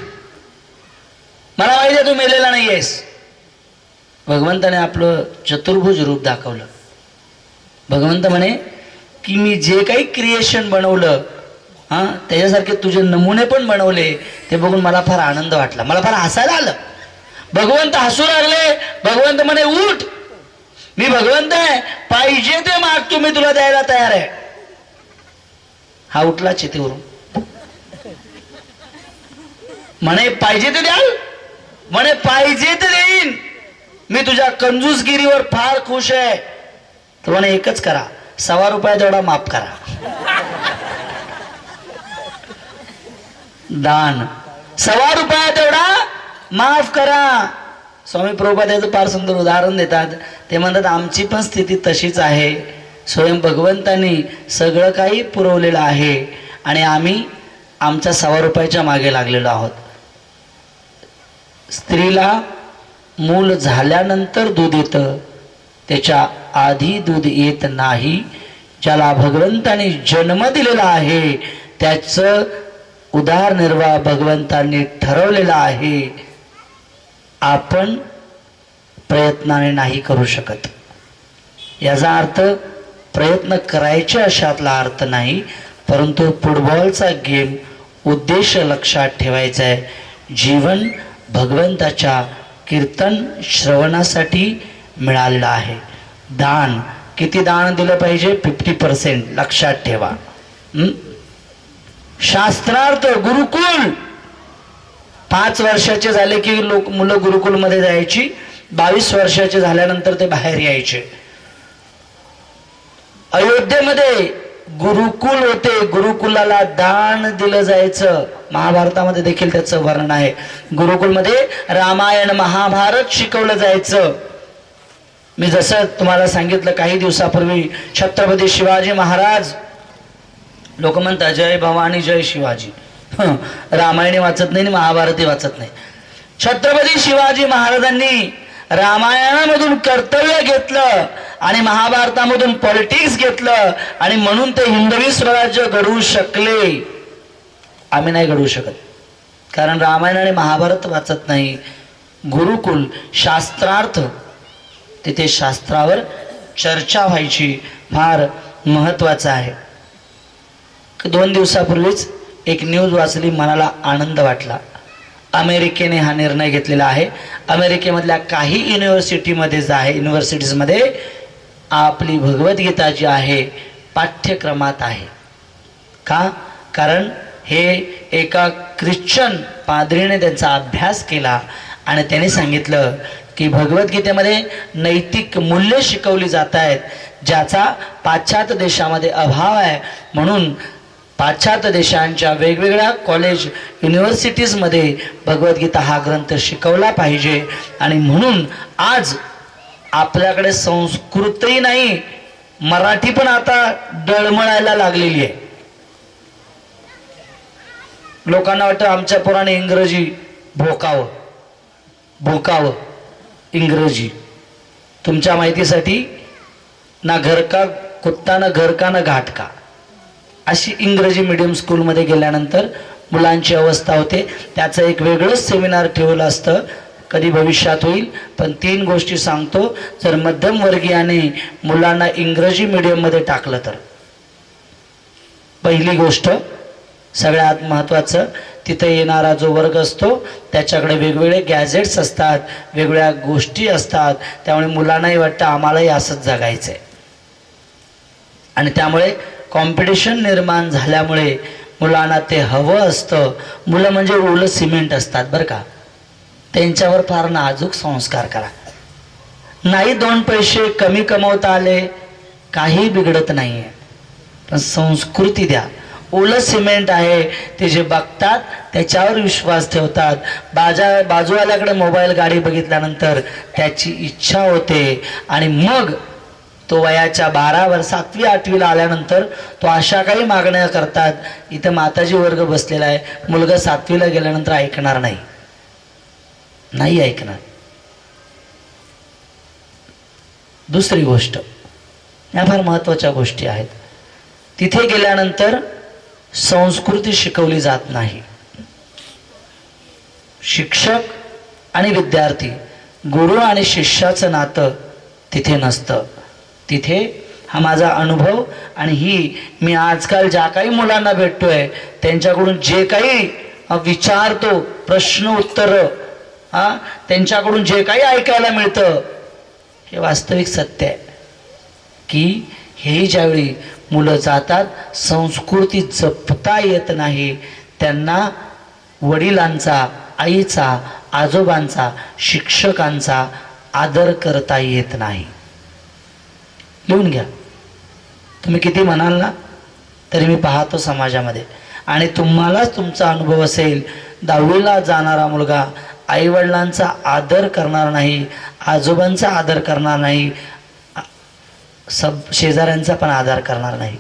मला माहिती आहे तू मेलेला नाही आहेस. भगवंताने आपलं चतुर्भुज रूप दाखवलं. भगवंत म्हणे की मी जे काही क्रिएशन बनवलं, हां त्याच्यासारखे तुझे नमुने पण बनवले, ते बघून मला फार आनंद वाटला, मला फार हसायला आलं. भगवंत हसू लागले. भगवंत म्हणे उठ, मी भगवंत आहे, पाहिजे ते माग, तुम्ही तुला द्यायला तयार आहे. हा उठला चितेवरून, म्हणे पाहिजे तर द्याल, म्हणे पाहिजे तर देईन, मी तुझ्या कंजूसगिरीवर फार खुश आहे. तर म्हणे एकच करा, ₹1.25 तेवढा माफ करा. दान ₹1.25 तेवढा माफ करा. स्वामी प्रभुपाद याचं फार सुंदर उदाहरण देतात. ते म्हणतात आमची पण स्थिती तशीच आहे. स्वयं भगवंतांनी सगळं काही पुरवलेलं आहे आणि आम्ही आमच्या ₹1.25 मागे लागलेलो आहोत. स्त्रीला मूल झाल्यानंतर दूध येतं, त्याच्या आधी दूध येत नाही. ज्याला भगवंताने जन्म दिलेला आहे त्याचं उदरनिर्वाह भगवंतांनी ठरवलेला आहे. आपण प्रयत्नाने नाही करू शकत. याचा अर्थ प्रयत्न करायचे अशातला अर्थ नाही, परंतु फुटबॉलचा गेम उद्देश लक्षात ठेवायचा आहे. जीवन भगवंताच्या कीर्तन श्रवणासाठी मिळालेलं आहे. दान किती दान दिलं पाहिजे? 50% लक्षात ठेवा. शास्त्रार्थ गुरुकुल 5 वर्षाचे झाले की मुलं गुरुकुलमध्ये जायची, 22 वर्षाचे झाल्यानंतर ते बाहेर यायचे. अयोध्येमध्ये गुरुकुल होते, गुरुकुलाला दान दिलं जायचं. महाभारतामध्ये देखील त्याचं वर्णन आहे. गुरुकुलमध्ये रामायण महाभारत शिकवलं जायचं. मी जसं तुम्हाला सांगितलं काही दिवसापूर्वी, छत्रपती शिवाजी महाराज, लोक म्हणतात जय भवानी जय शिवाजी, रामायणी वाचत नाही, महाभारती वाचत नाही. छत्रपती शिवाजी महाराजांनी रामायणामधून कर्तव्य घेतलं आणि महाभारतामधून पॉलिटिक्स घेतलं आणि म्हणून ते हिंदवी स्वराज्य घडवू शकले. आम्ही नाही घडवू शकत, कारण रामायण आणि महाभारत वाचत नाही. गुरुकुल शास्त्रार्थ, तिथे शास्त्रावर चर्चा व्हायची, फार महत्वाचं आहे. 2 दिवसापूर्वीच एक न्यूज वाचली, मनाला आनंद वाटला. अमेरिकेने हा निर्णय घेतलेला आहे. अमेरिकेमधल्या काही युनिव्हर्सिटीजमध्ये आपली भगवद्गीता जी आहे पाठ्यक्रमात आहे. का? कारण हे एका ख्रिश्चन पाद्रीने त्यांचा अभ्यास केला आणि त्याने सांगितलं की भगवद्गीतेमध्ये नैतिक मूल्य शिकवली जात आहेत, ज्याचा पाश्चात्य देशामध्ये अभाव आहे. म्हणून पाश्चात्य देशांच्या वेगवेगळ्या कॉलेज युनिव्हर्सिटीजमध्ये भगवद्गीता हा ग्रंथ शिकवला पाहिजे. आणि म्हणून आज आपल्याकडे संस्कृतही नाही, मराठी पण आता डळमळायला लागलेली आहे. लोकांना वाटतं आमच्या पुराणे इंग्रजी भोकावं इंग्रजी. तुमच्या माहितीसाठी, ना घर का कुत्ता ना घर का ना घाट का, अशी इंग्रजी मीडियम स्कूलमध्ये गेल्यानंतर मुलांची अवस्था होते. त्याचं एक वेगळंच सेमिनार ठेवलं असतं, कधी भविष्यात होईल. पण 3 गोष्टी सांगतो. जर मध्यमवर्गीयाने मुलांना इंग्रजी मीडियममध्ये टाकलं तर, पहिली गोष्ट सगळ्यात महत्त्वाचं, तिथे येणारा जो वर्ग असतो त्याच्याकडे वेगवेगळे गॅजेट्स असतात, वेगवेगळ्या गोष्टी असतात. त्यामुळे मुलांनाही वाटतं आम्हालाही असंच जगायचं आहे. आणि त्यामुळे कॉम्पिटिशन निर्माण झाल्यामुळे मुलांना ते हवं असतं. मुलं म्हणजे ओलं सिमेंट असतात बरं का, त्यांच्यावर फार नाजूक संस्कार करा. नाही 2 पैसे कमी कमवता आले काही बिघडत नाही आहे, पण संस्कृती द्या. ओलं सिमेंट आहे ते जे बघतात त्याच्यावर विश्वास ठेवतात. बाजूवाल्याकडे मोबाईल गाडी बघितल्यानंतर त्याची इच्छा होते आणि मग तो वयाच्या 12 7वी 8वीला आल्यानंतर तो अशा काही मागण्या करतात. इथं माताजी वर्ग बसलेला आहे, मुलगा 7वीला गेल्यानंतर ऐकणार नाही ऐकणार. दुसरी गोष्ट, या फार महत्त्वाच्या गोष्टी आहेत. तिथे गेल्यानंतर संस्कृती शिकवली जात नाही. शिक्षक आणि विद्यार्थी, गुरु आणि शिष्याचं नातं तिथे नसतं. तिथे हा माझा अनुभव आणि ही मी आजकाल ज्या काही मुलांना भेटतोय त्यांच्याकडून जे काही विचारतो, प्रश्न उत्तर त्यांच्याकडून जे काही ऐकायला मिळतं हे वास्तविक सत्य आहे की हे ज्यावेळी मुलं जातात, संस्कृती जपता येत नाही, त्यांना वडिलांचा, आईचा, आजोबांचा, शिक्षकांचा आदर करता येत नाही. लिहून घ्या. तुम्ही किती म्हणाल ना तरी मी पाहतो समाजामध्ये, आणि तुम्हालाच तुमचा अनुभव असेल, 10वीला जाणारा मुलगा आईवडिलांचा आदर करणार नाही, आजोबांचा आदर करणार नाही, शेजाऱ्यांचा पण आदर करणार नाही.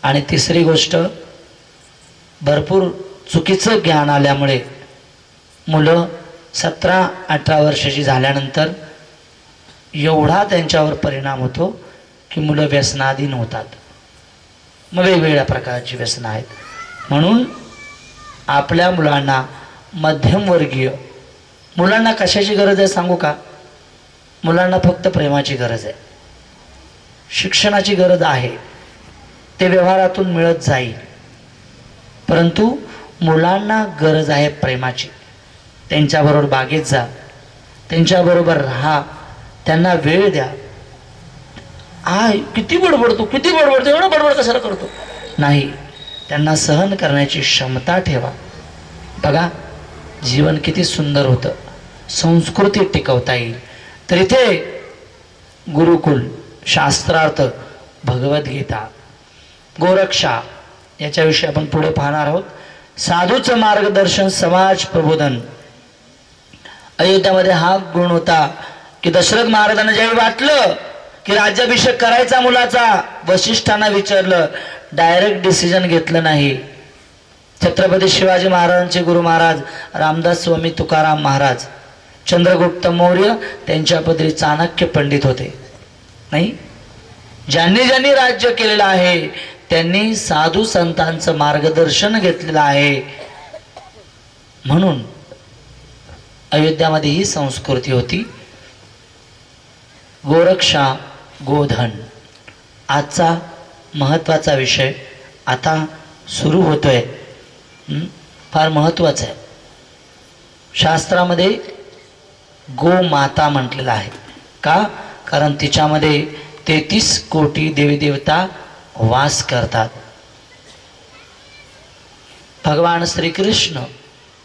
आणि तिसरी गोष्ट, भरपूर चुकीचं ज्ञान आल्यामुळे मुलं 17-18 वर्षाची झाल्यानंतर एवढा त्यांच्यावर परिणाम होतो की मुलं व्यसनाधीन होतात. मग वेगवेगळ्या प्रकारची व्यसनं आहेत. म्हणून आपल्या मुलांना, मध्यमवर्गीय मुलांना कशाची गरज आहे सांगू का? मुलांना फक्त प्रेमाची गरज आहे, शिक्षणाची गरज आहे, ते व्यवहारातून मिळत जाईल, परंतु मुलांना गरज आहे प्रेमाची. त्यांच्याबरोबर बागेत जा, त्यांच्याबरोबर राहा, त्यांना वेळ द्या. किती बडबडतो, किती बडबडतो, एवढं बडबड कशाला करतो? नाही, त्यांना सहन करण्याची क्षमता ठेवा. बघा जीवन किती सुंदर होतं, संस्कृती टिकवता येईल. तर इथे गुरुकुल, शास्त्रार्थ, भगवद्गीता, गोरक्षा याच्याविषयी आपण पुढे पाहणार आहोत. साधूचं मार्गदर्शन, समाज प्रबोधन. अयोध्यामध्ये हा गुण होता की दशरथ महाराजांना ज्यावेळी वाटलं की राज्याभिषेक करायचा मुलाचा, वशिष्ठांना विचारलं, डायरेक्ट डिसिजन घेतलं नाही. छत्रपती शिवाजी महाराजांचे गुरु महाराज रामदास स्वामी तुकाराम महाराज, चंद्रगुप्त मौर्य त्यांच्या पदरी चाणक्य पंडित होते. नाही, ज्यांनी ज्यांनी राज्य केलेलं आहे त्यांनी साधू संतांचं मार्गदर्शन घेतलेलं आहे. म्हणून अयोध्यामध्ये ही संस्कृती होती. गोरक्षा, गोधन आजचा महत्त्वाचा विषय आता सुरू होतोय. फार महत्त्वाचा आहे. शास्त्रामध्ये गोमाता म्हटलेलं आहे. का? कारण तिच्यामध्ये 33 कोटी देवी देवता वास करतात. भगवान श्रीकृष्ण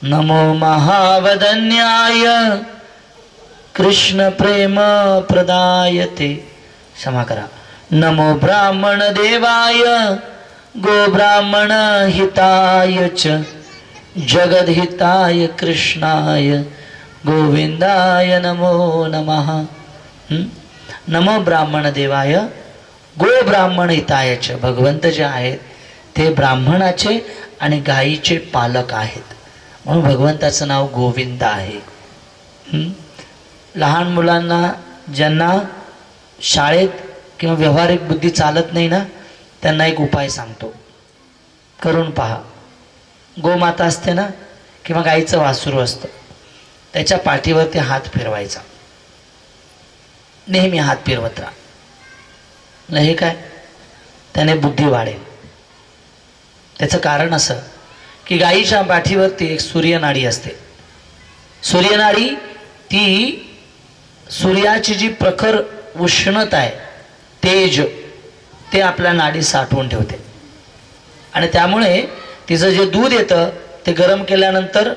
नमो महावदन्याय कृष्ण प्रेम प्रदायते, क्षमा करा, नमो ब्राह्मण देवाय गो ब्राह्मण हिताय च जगद्हिताय कृष्णाय गोविंदाय नमो नमः. नमो ब्राह्मण देवाय गो ब्राह्मण हिताय च. भगवंत जे आहेत ते ब्राह्मणाचे आणि गायीचे पालक आहेत, म्हणून भगवंताचं नाव गोविंद आहे. लहान मुलांना ज्यांना शाळेत किंवा व्यावहारिक बुद्धी चालत नाही ना, त्यांना एक उपाय सांगतो, करून पहा. गोमाता असते ना किंवा गाईचं वासरू असतं, त्याच्या पाठीवरती हात फिरवायचा, नेहमी हात फिरवत राहा. हे काय, त्याने बुद्धी वाढेल. त्याचं कारण असं की गाईच्या पाठीवरती एक सूर्यनाडी असते. सूर्यनाडी ती सूर्याची जी प्रखर उष्णता आहे, तेज, ते आपल्या नाडी साठवून ठेवते. आणि त्यामुळे तिचं जे दूध येतं ते गरम केल्यानंतर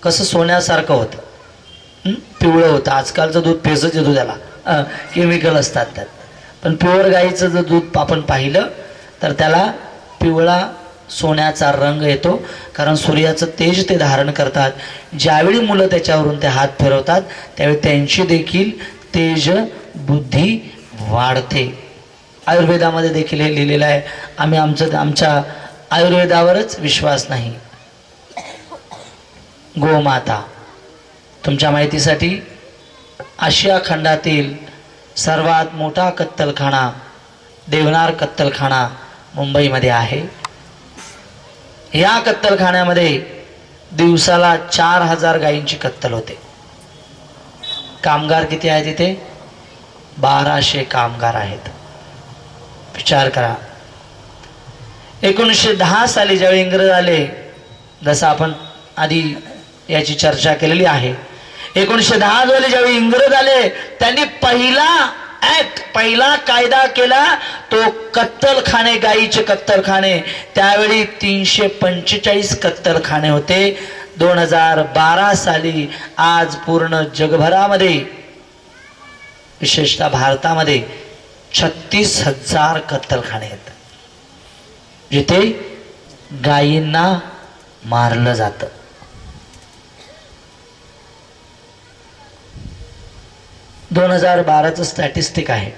कसं सोन्यासारखं होतं, पिवळं होतं. आजकालचं दूध फेसच येतो, त्याला केमिकल असतात त्यात. पण प्युअर गाईचं जर दूध आपण पाहिलं तर त्याला पिवळा सोन्याचा रंग येतो, कारण सूर्याचं तेज ते धारण करतात. ज्यावेळी मुलं त्याच्यावरून ते हात फिरवतात त्यावेळी त्यांची देखील तेज बुद्धी वाढते. आयुर्वेदामध्ये देखील हे लिहिलेलं आहे. आम्ही आमच्या आयुर्वेदावरच विश्वास नाही. गोमाता, तुमच्या माहितीसाठी आशिया खंडातील सर्वात मोठा कत्तलखाना देवनार कत्तलखाना मुंबईमध्ये आहे. या कत्तलखान्यामध्ये दिवसाला 4000 गायींची कत्तल होते. कामगार किती आहेत तिथे? 1200 कामगार आहेत. विचार करा. 1910 साली ज्यावेळी इंग्रज आले, जसं आपण आधी याची चर्चा केलेली आहे, 1910 साली ज्यावेळी इंग्रज आले त्यांनी पहिला ऍक्ट, पहिला कायदा केला तो कत्तलखाने, गायीचे कत्तलखाने. त्यावेळी 345 कत्तलखाने होते. 2012 साली आज पूर्ण जगभरामध्ये, विशेषतः भारतामध्ये 36,000 कत्तलखाने आहेत जिथे गायींना मारलं जातं. दोन 2012चं स्टॅटिस्टिक आहे.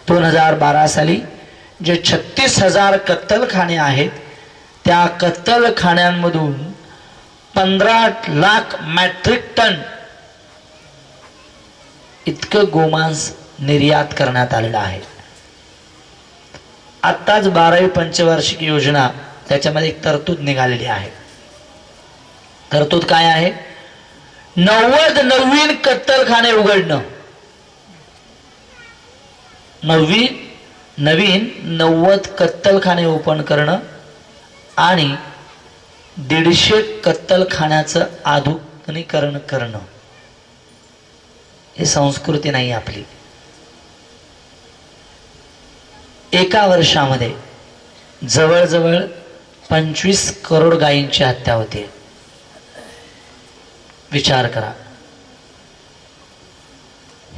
2012 साली जे 36,000 कत्तलखाने आहेत त्या कत्तलखान्यांमधून 15 लाख मेट्रिक टन इतकं गोमांस निर्यात करण्यात आलेलं आहे. आत्ताच 12वी पंचवार्षिक योजना त्याच्यामध्ये एक तरतूद निघालेली आहे. तरतूद काय आहे? 90 नवीन कत्तलखाने उघडणं. नवीन 90 कत्तलखाने ओपन करणं आणि 150 कत्तलखान्याचं आधुनिकीकरण करणं. ही संस्कृती नाही आपली. एका वर्षामध्ये जवळजवळ 25 करोड गायींची हत्या होते. विचार करा.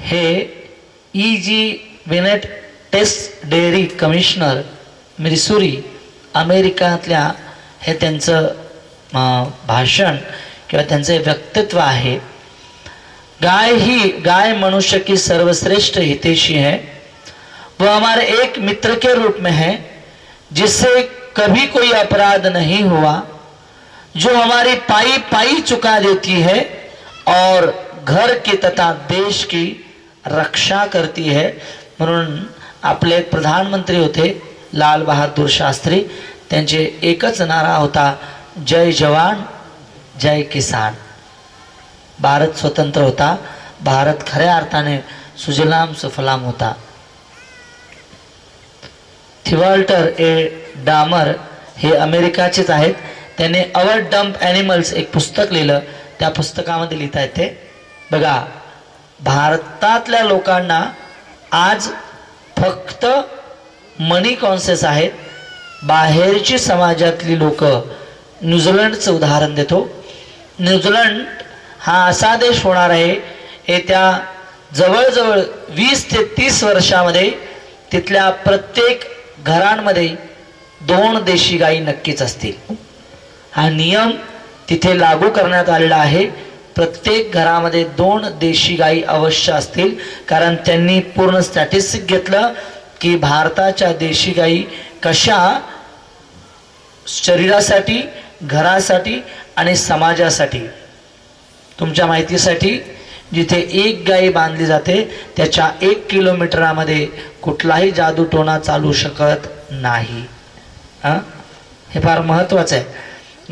हे E.G. विनेट टेस्ट डेअरी कमिशनर मिसुरी अमेरिकातल्या हे त्यांचं भाषण किंवा त्यांचे व्यक्तित्व आहे. गाय मनुष्य की सर्वश्रेष्ठ हितैषी है, वो हमारे एक मित्र के रूप में है जिससे कभी कोई अपराध नहीं हुआ, जो हमारी पाई पाई चुका देती है और घर की तथा देश की रक्षा करती है. म्हणून आपले प्रधानमंत्री होते लाल बहादूर शास्त्री. त्यांचे एकच नारा होता, जय जवान जय किसान. भारत स्वतंत्र होता. भारत खऱ्या अर्थाने सुजलाम सुफलाम होता. थिवॉल्टर ए डामर हे अमेरिकाचेच आहेत. त्यांनी अवर डम्प ॲनिमल्स एक पुस्तक लिहिलं. त्या पुस्तकामध्ये लिहिता येते बघा, भारतातल्या लोकांना आज फक्त मनी कॉन्शियस आहेत. बाहेरची समाजातली लोक, न्यूझीलंडचं उदाहरण देतो. न्यूझीलंड हा असा देश होणार आहे येत्या जवळजवळ 20 ते 30 वर्षामध्ये तिथल्या प्रत्येक घरांमध्ये 2 देशी गायी नक्कीच असतील. हा नियम तिथे लागू करण्यात आलेला आहे. प्रत्येक घरामध्ये 2 देशी गायी अवश्य असतील. कारण त्यांनी पूर्ण स्टॅटिस्टिक घेतलं की भारताच्या देशी गायी कशा शरीरासाठी, घरासाठी आणि समाजासाठी. तुमच्या माहितीसाठी जिथे एक गाय बांधली जाते त्याच्या 1 किलोमीटरामध्ये कुठलाही जादूटोणा चालू शकत नाही. हे फार महत्वाचं आहे.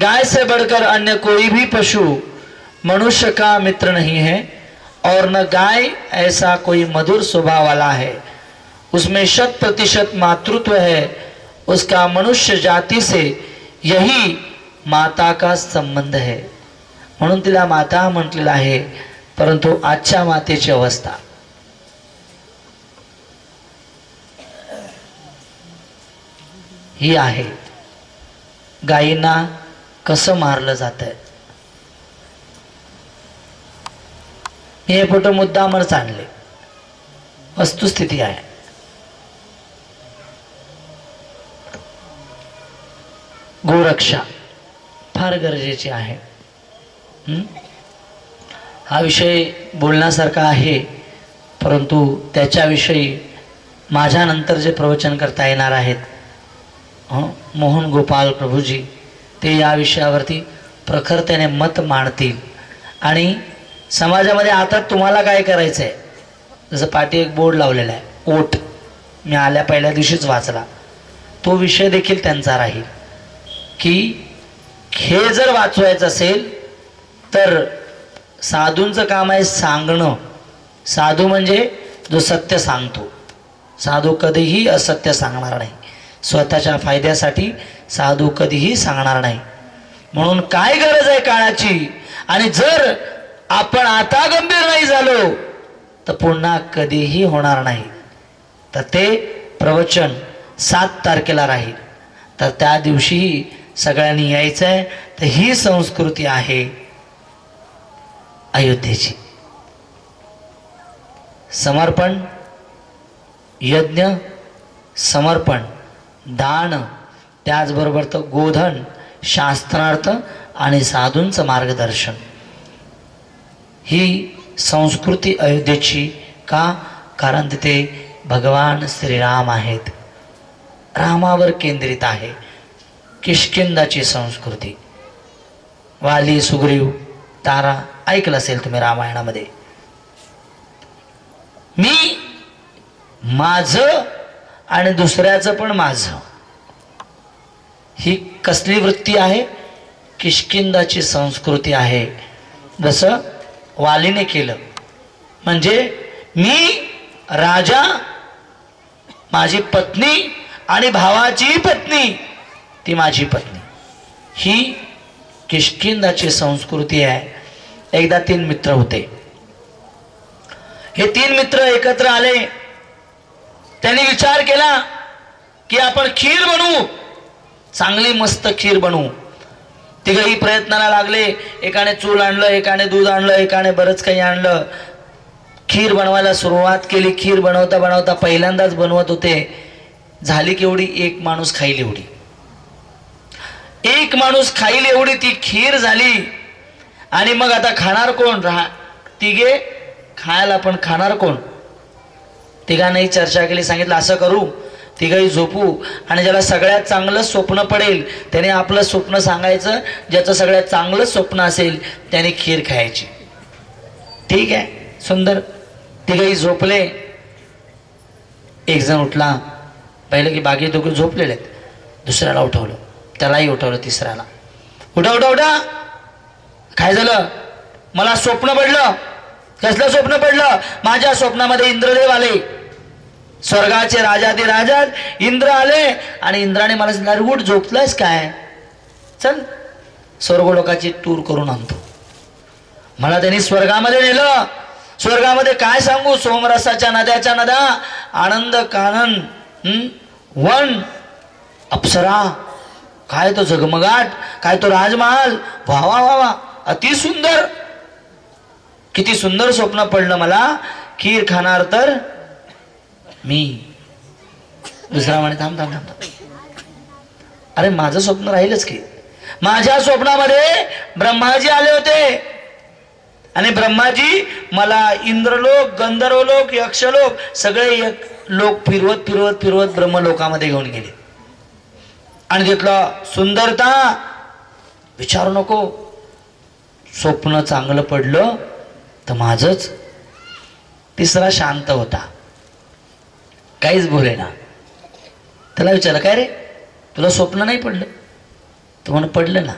गाय से बढ़कर अन्य कोई भी पशु मनुष्य का मित्र नहीं है और न गाय ऐसा कोई मधुर स्वभाव वाला है. उसमें 100% मातृत्व है. उसका मनुष्य जाति से यही माता का संबंध है. म्हणून तिला माता म्हटलेलं आहे. परंतु आजच्या मातेची अवस्था ही आहे. गायींना कसं मारलं जातंय. मी हे फोटो मुद्दामच आणले, वस्तुस्थिती आहे. गोरक्षा फार गरजेची आहे. हा विषय बोलण्यासारखा आहे, परंतु त्याच्याविषयी माझ्यानंतर जे प्रवचन करता येणार आहेत मोहन गोपाल प्रभूजी, ते या विषयावरती प्रखरतेने मत मांडतील. आणि समाजामध्ये आता तुम्हाला काय करायचं आहे, जसं पाठी एक बोर्ड लावलेला आहे ओट, मी आल्या पहिल्या दिवशीच वाचला. तो विषय देखील त्यांचा राहील की हे जर वाचवायचं असेल तर साधूंचं काम आहे सांगणं. साधू म्हणजे जो सत्य सांगतो. साधू कधीही असत्य सांगणार नाही. स्वतःच्या फायद्यासाठी साधू कधीही सांगणार नाही. म्हणून काय गरज आहे काळाची. आणि जर आपण आता गंभीर नाही झालो तर पुन्हा कधीही होणार नाही. तर ते प्रवचन 7 तारखेला राहील. तर त्या दिवशीही सगळ्यांनी यायचं आहे. तर ही संस्कृती आहे अयोध्येची. समर्पण, यज्ञ, समर्पण, दान, त्याचबरोबर तर गोधन, शास्त्रार्थ आणि साधूंचं मार्गदर्शन, ही संस्कृती अयोध्येची. का? कारण तिथे भगवान श्रीराम आहेत, रामावर केंद्रित आहे. किष्किंधाची संस्कृती, वाली, सुग्रीव, तारा ऐकलं असेल तुम्ही रामायणामध्ये. मी माझं आणि दुसऱ्याचं पण माझं, ही कसली वृत्ती आहे? किष्किंधाची संस्कृती आहे. जसं वालीने केलं, म्हणजे मी राजा, माझी पत्नी आणि भावाची पत्नी ती माझी पत्नी, ही किष्किंधाची संस्कृती आहे. एकदा 3 मित्र होते. हे 3 मित्र एकत्र आले. त्यांनी विचार केला की आपण खीर बनवू, चांगली मस्त खीर बनवू. तिघही प्रयत्नाला लागले. एकाने चूल आणलं, एकाने दूध आणलं, एकाने बरंच काही आणलं. खीर बनवायला सुरुवात केली. खीर बनवता बनवता पहिल्यांदाच बनवत होते. झाली केवढी? 1 माणूस खाईल एवढी. 1 माणूस खाईल एवढी ती खीर झाली. आणि मग आता खाणार कोण? तिघे खायला, पण खाणार कोण? तिघांनाही चर्चा केली. सांगितलं असं करू, तिघही झोपू आणि ज्याला सगळ्यात चांगलं स्वप्न पडेल त्याने आपलं स्वप्न सांगायचं. ज्याचं सगळ्यात चांगलं स्वप्न असेल त्याने खीर खायची. ठीक आहे, सुंदर. तिघही झोपले. एक जण उठला. पहिलं की बाकी दोघे झोपलेले आहेत. दुसऱ्याला उठवलं, त्यालाही उठवलं, तिसऱ्याला. उठा उठा उठा. काय झालं? मला स्वप्न पडलं. कसलं स्वप्न पडलं? माझ्या स्वप्नामध्ये इंद्रदेव आले, स्वर्गाचे राजाधिराजा इंद्र आले आणि इंद्राने मला सांगितलं, उठ, झोपलायस काय? चल स्वर्गलोकाची टूर करून आणतो. मला त्यांनी स्वर्गामध्ये नेलं. स्वर्गामध्ये काय सांगू? सोमरसाच्या नद्याच्या नद्या, आनंद कानन, वन, अप्सरा, काय तो झगमगाट, काय तो राजमहाल. वा वा वा वा, अति सुंदर. किती सुंदर स्वप्न पडलं मला. खीर खाणार तर मी. दुसरा म्हणे, थांब थांब थांब, अरे माझं स्वप्न राहीलच की. माझ्या स्वप्नामध्ये ब्रह्माजी आले होते आणि ब्रह्माजी मला इंद्रलोक, गंधर्वलोक, यक्षलोक सगळे लोक फिरवत फिरवत फिरवत ब्रह्मलोकामध्ये घेऊन गेले. आणि तिथलं सुंदरता विचारू नको. स्वप्न चांगलं पडलं तर माझंच. तिसरा शांत होता, काहीच बोले ना. त्याला विचारलं, काय रे तुला स्वप्न नाही पडलं? तो म्हणे, पडलं ना.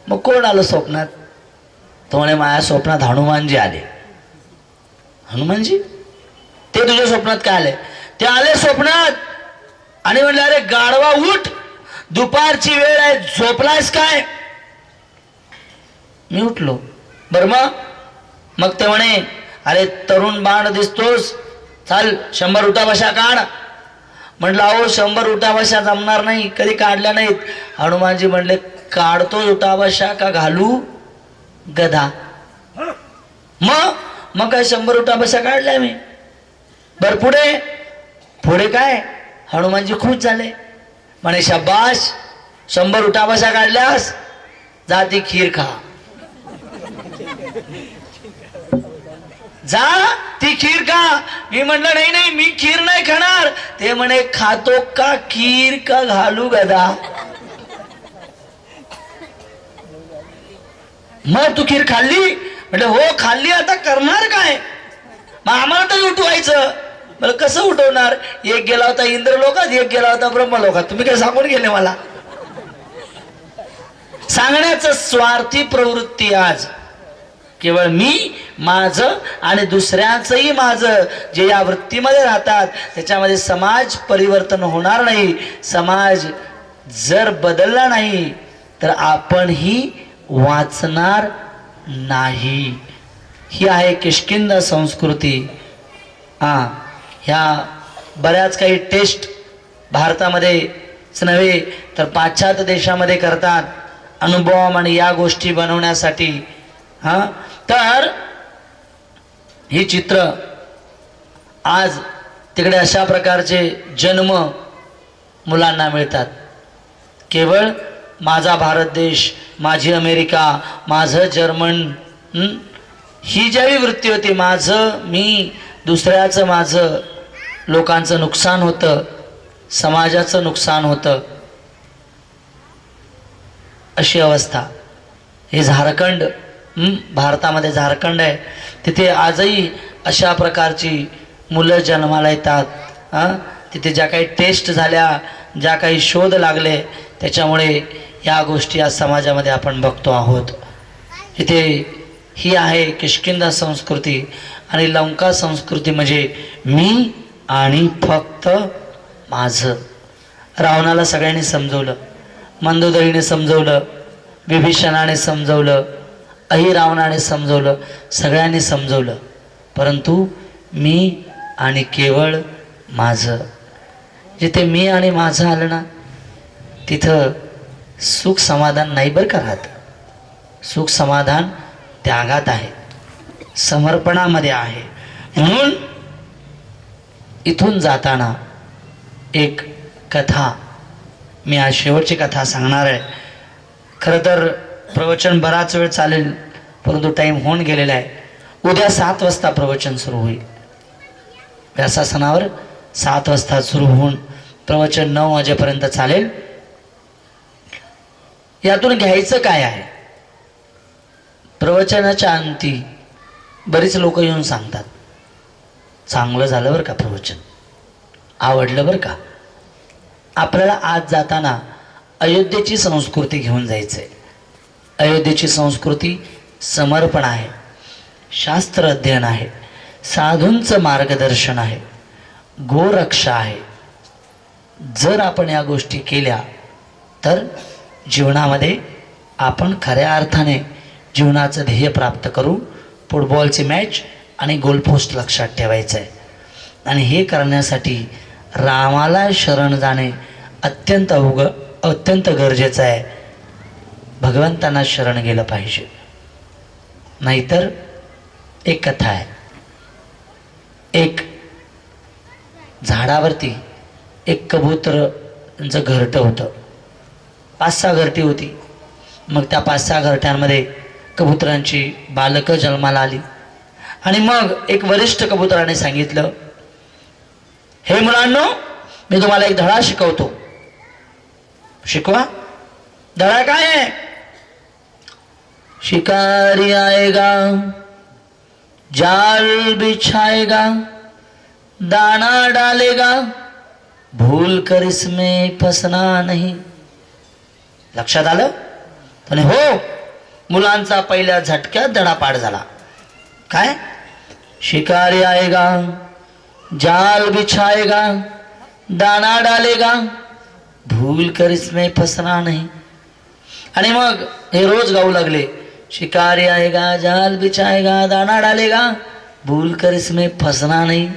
मग कोण आलं स्वप्नात? तो म्हणे, माझ्या स्वप्नात हनुमानजी आले. हनुमानजी? ते तुझ्या स्वप्नात काय आले? ते आले स्वप्नात आणि म्हणले, अरे गाढवा उठ, दुपारची वेळ आहे, झोपलायस काय? मी उठलो. बरं मग ते म्हणे, अरे तरुण बाण दिसतोस, चाल 100 उठाबशा काढ. म्हटलं, अहो 100 उठाबशा जमणार नाही, कधी काढल्या नाहीत. हनुमानजी म्हणले, काढतो उठाबशा का घालू गधा? मग काय 100 उठाबशा काढल्या मी. बर पुढे काय? हनुमानजी खुश झाले. म्हणे, शाबाश, 100 उठाबशा काढल्यास, जा ती खीर खा. जा ती खीर खा. मी म्हटलं, नाही नाही, मी खीर नाही खाणार. ते म्हणे, खातो का खीर का घालू गदा? मग तू खीर खाल्ली? म्हटलं, हो खाल्ली. आता करणार काय? मग आम्हाला तरी उठवायचं. मला कसं उठवणार? एक गेला होता इंद्रलोकात, एक गेला होता ब्रह्मलोकात. तुम्ही काय सांगून गेले मला? सांगण्याचं स्वार्थी प्रवृत्ती आज. केवळ मी, माझं आणि दुसऱ्याचंही माझं, जे या वृत्तीमध्ये राहतात त्याच्यामध्ये समाज परिवर्तन होणार नाही. समाज जर बदलला नाही तर आपणही वाचणार नाही. ही आहे किष्किंध संस्कृती. ह्या बऱ्याच काही टेस्ट भारतामध्येच नव्हे तर पाश्चात्य देशामध्ये करतात अणुबॉम्ब आणि या गोष्टी बनवण्यासाठी. तर ही चित्र आज तिकडे अशा प्रकारचे जन्म मुलांना मिळतात. केवळ माझा भारत देश, माझी अमेरिका, माझं जर्मन, ही ज्यावेळी वृत्ती होती, माझं मी, दुसऱ्याचं माझं, लोकांचं नुकसान होतं, समाजाचं नुकसान होतं, अशी अवस्था. हे झारखंड, भारतामध्ये झारखंड आहे, तिथे आजही अशा प्रकारची मुलं जन्माला येतात. तिथे ज्या काही टेस्ट झाल्या, ज्या काही शोध लागले, त्याच्यामुळे या गोष्टी आज समाजामध्ये आपण बघतो आहोत. इथे ही आहे किष्किंधा संस्कृती. आणि लंका संस्कृती म्हणजे मी आणि फक्त माझं. रावणाला सगळ्यांनी समजवलं, मंदोदरीने समजवलं, विभीषणाने समजवलं, अहिरावणाने समजवलं, सगळ्यांनी समजवलं, परंतु मी आणि केवळ माझं. जिथे मी आणि माझं आलं ना, तिथं सुख समाधान नाही बरं का राहत. सुख समाधान त्यागात आहे, समर्पणामध्ये आहे. म्हणून इथून जाताना एक कथा, मी आज शेवटची कथा सांगणार आहे. खरं तर प्रवचन बराच वेळ चालेल, परंतु टाईम होऊन गेलेला आहे. उद्या 7 वाजता प्रवचन सुरू होईल. व्यासासनावर 7 वाजता सुरू होऊन प्रवचन 9 वाजेपर्यंत चालेल. यातून घ्यायचं काय आहे? प्रवचनाच्या अंती बरीच लोक येऊन सांगतात, चांगलं झालं बरं का प्रवचन, आवडलं बरं का. आपल्याला आज जाताना अयोध्येची संस्कृती घेऊन जायचं आहे. अयोध्येची संस्कृती समर्पण आहे, शास्त्र अध्ययन आहे, साधूंचं मार्गदर्शन आहे, गोरक्षा आहे. जर आपण या गोष्टी केल्या तर जीवनामध्ये आपण खऱ्या अर्थाने जीवनाचं ध्येय प्राप्त करू. फुटबॉलची मॅच आणि गोलपोस्ट लक्षात ठेवायचं आहे. आणि हे करण्यासाठी रामाला शरण जाणे अत्यंत गरजेचं आहे. भगवंतांना शरण गेलं पाहिजे. नाहीतर एक कथा आहे, एक झाडावरती एक कबूतरचं घरटं होतं. 5-6 घरटी होती. मग त्या 5-6 घरट्यांमध्ये कबुतरांची बालकं जन्माला आली. आणि मग एक वरिष्ठ कबुतराने सांगितलं, हे मुलांनो, मी तुम्हाला एक धडा शिकवतो. शिकवा. धडा काय आहे? शिकारी आएगा, जाल बिछाएगा, दाना डालेगा, भूल कर इसमें फसना नहीं. लक्षात आलं? आणि हो, मुलांचा पहिल्या झटक्यात धडा पाठ झाला. काय? शिकारी आएगा, जाल बिछाएगा, दाना डालेगा, भूल कर इसमें फसना नहीं. आणि मग हे रोज गाऊ लागले, शिकारी आएगा, जाल बिछाएगा, दाना डालेगा, भूल कर इसमें फसना नहीं.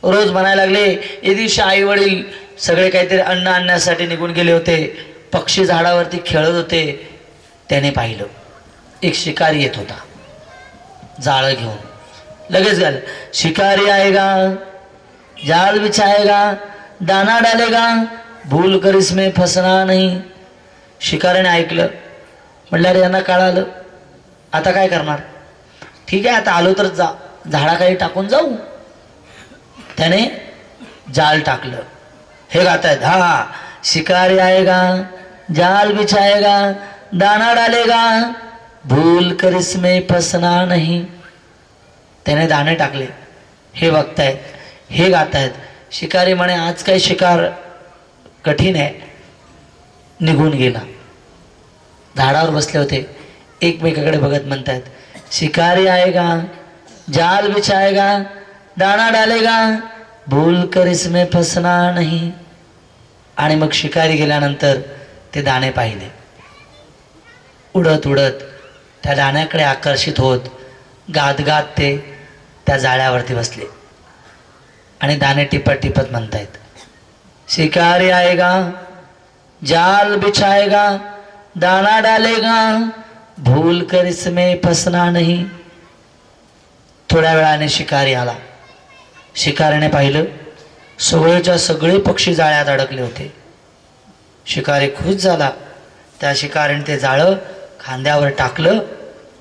रोज म्हणायला लागले. एक दिवशी आई वडील सगळे काहीतरी अन्न आणण्यासाठी निघून गेले होते. पक्षी झाडावरती खेळत होते. त्याने पाहिलं एक शिकारी येत होता जाळं घेऊन. लगेच झालं, शिकारी आएगा, जाल बिछाएगा, दाना डालेगा, भूल कर इसमें फसना नहीं. शिकारीने ऐकलं. म्हटलं अरे यांना कळालं, आता काय करणार? ठीक आहे, आता आलो तर झाडाखाली टाकून जाऊ. त्याने जाल टाकलं. हे गातायत, हा, शिकारी आएगा, जाल बिछाएगा, दाना डालेगा, भूल कर इसमें फसना नहीं. त्याने दाणे टाकले. हे बघतायत, हे गातायत. शिकारी म्हणे आज काही शिकार कठीण आहे. निघून गेला. झाडावर बसले होते, एकमेकाकडे बघत म्हणतायत, शिकारी आएगा, जाल बिछाएगा, दाना डालेगा, भूल कर इसमें फसना नहीं. आणि मग शिकारी गेल्यानंतर ते दाणे पाहिले. उडत उडत त्या दाण्याकडे आकर्षित होत गात गात ते त्या जाळ्यावरती बसले आणि दाणे टिपत टिपत म्हणतायत, शिकारी आएगा, जाल बिछाएगा, दाना डालेगा, भूल कर इसमें फसना नहीं. थोड्या वेळाने शिकारी आला. शिकारीने पाहिलं सगळेच्या सगळे पक्षी जाळ्यात अडकले होते. शिकारी खुश झाला. त्या शिकारीने ते जाळं खांद्यावर टाकलं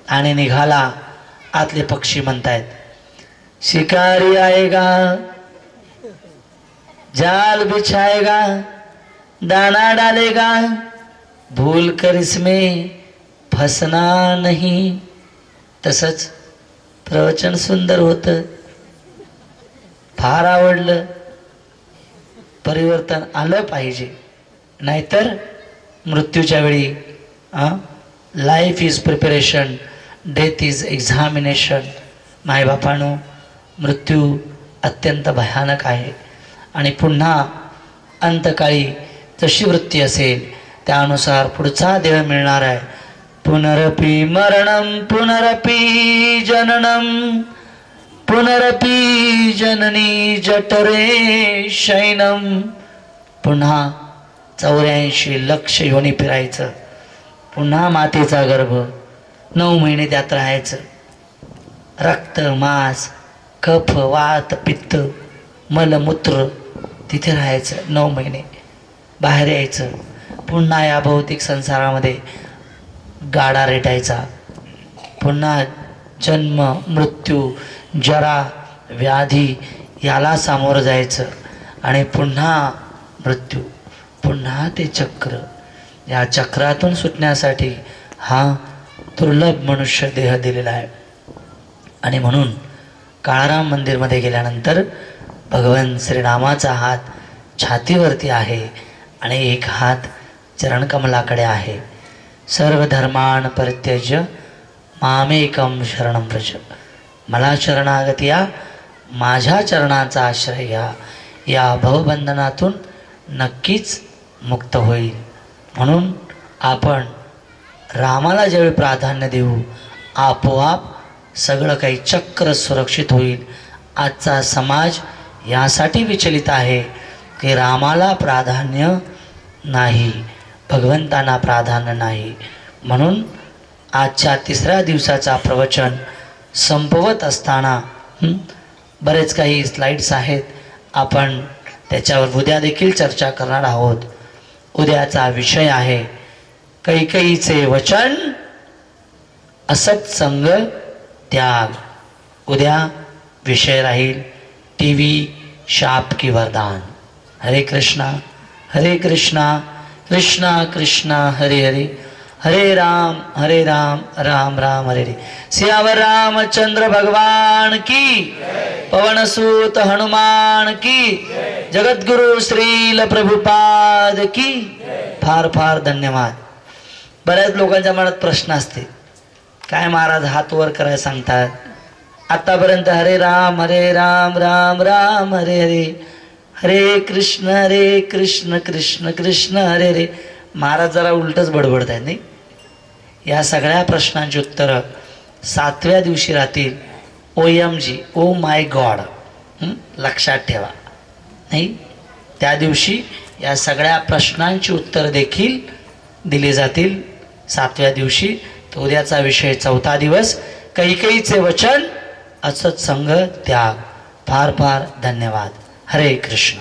आणि निघाला. आतले पक्षी म्हणतायत, शिकारी आएगा, जाल बिछाएगा, दाना डालेगा, भूल कर इसमें फसना नहीं. तसंच प्रवचन सुंदर होतं, फार आवडलं. परिवर्तन आलं पाहिजे, नाहीतर मृत्यूच्या वेळी life is preparation, death is examination. मायबापानो, मृत्यू अत्यंत भयानक आहे आणि पुन्हा अंतकाळी जशी वृत्ती असेल त्यानुसार पुढचा देह मिळणार आहे. पुनरपि मरणं पुनरपि जननं पुनरपि जननी जठरे शयनं. पुन्हा 84 लक्ष योनी फिरायचं, पुन्हा मातेचा गर्भ, 9 महिने त्यात राहायचं. रक्त मांस कफ वात पित्त मलमूत्र तिथे राहायचं 9 महिने. बाहेर यायचं, पुन्हा या भौतिक संसारामध्ये गाडा रेटायचा. पुन्हा जन्म मृत्यू जरा व्याधी याला सामोरं जायचं आणि पुन्हा मृत्यू, पुन्हा ते चक्र. या चक्रातून सुटण्यासाठी हा दुर्लभ मनुष्य देह दिलेला आहे. आणि म्हणून काळाराम मंदिरमध्ये गेल्यानंतर भगवान श्रीरामाचा हात छातीवरती आहे आणि एक हात चरणकमलाकडे आहे. सर्व धर्मान् परित्यज्य मामेकं शरणं व्रज. मला शरणागती या, माझ्या चरणाचा आश्रय घ्या. या भवबंधनातून नक्कीच मुक्त होईल. म्हणून आपण रामाला ज्यावेळी प्राधान्य देऊ, आपोआप सगळं काही चक्र सुरक्षित होईल. आजचा समाज यासाठी विचलित आहे की रामाला प्राधान्य नाही, भगवंतांना प्राधान्य नाही. म्हणून आजच्या 3ऱ्या दिवसाचा प्रवचन संपवत असताना बरेच काही स्लाइड्स आहेत, आपण त्याच्यावर उद्या देखील चर्चा करणार आहोत. उद्याचा विषय आहे कैकेयीचे वचन, असत्संग त्याग. उद्या विषय राहील टीव्ही शाप की वरदान. हरे कृष्णा कृष्णा कृष्णा हरे हरे, हरे राम राम राम हरे हरे. सियावर रामचंद्र भगवान की, पवनसूत हनुमान की, जगद्गुरु श्रील प्रभुपाद की. फार फार धन्यवाद. बऱ्याच लोकांच्या मनात प्रश्न असते, काय महाराज हात वर करायला सांगतात, आतापर्यंत हरे राम राम राम हरे हरे, हरे कृष्ण कृष्ण कृष्ण हरे हरे. महाराज जरा उलटच बडबडत आहे नाही. या सगळ्या प्रश्नांची उत्तरं 7व्या दिवशी राहतील. OMG, ओ माय गॉड, लक्षात ठेवा. नाही, त्या दिवशी या सगळ्या प्रश्नांची उत्तरं देखील दिली जातील 7व्या दिवशी. तर उद्याचा विषय 4था दिवस, कैकेयीचे वचन, असत्संग त्याग. फार फार धन्यवाद. हरे कृष्ण.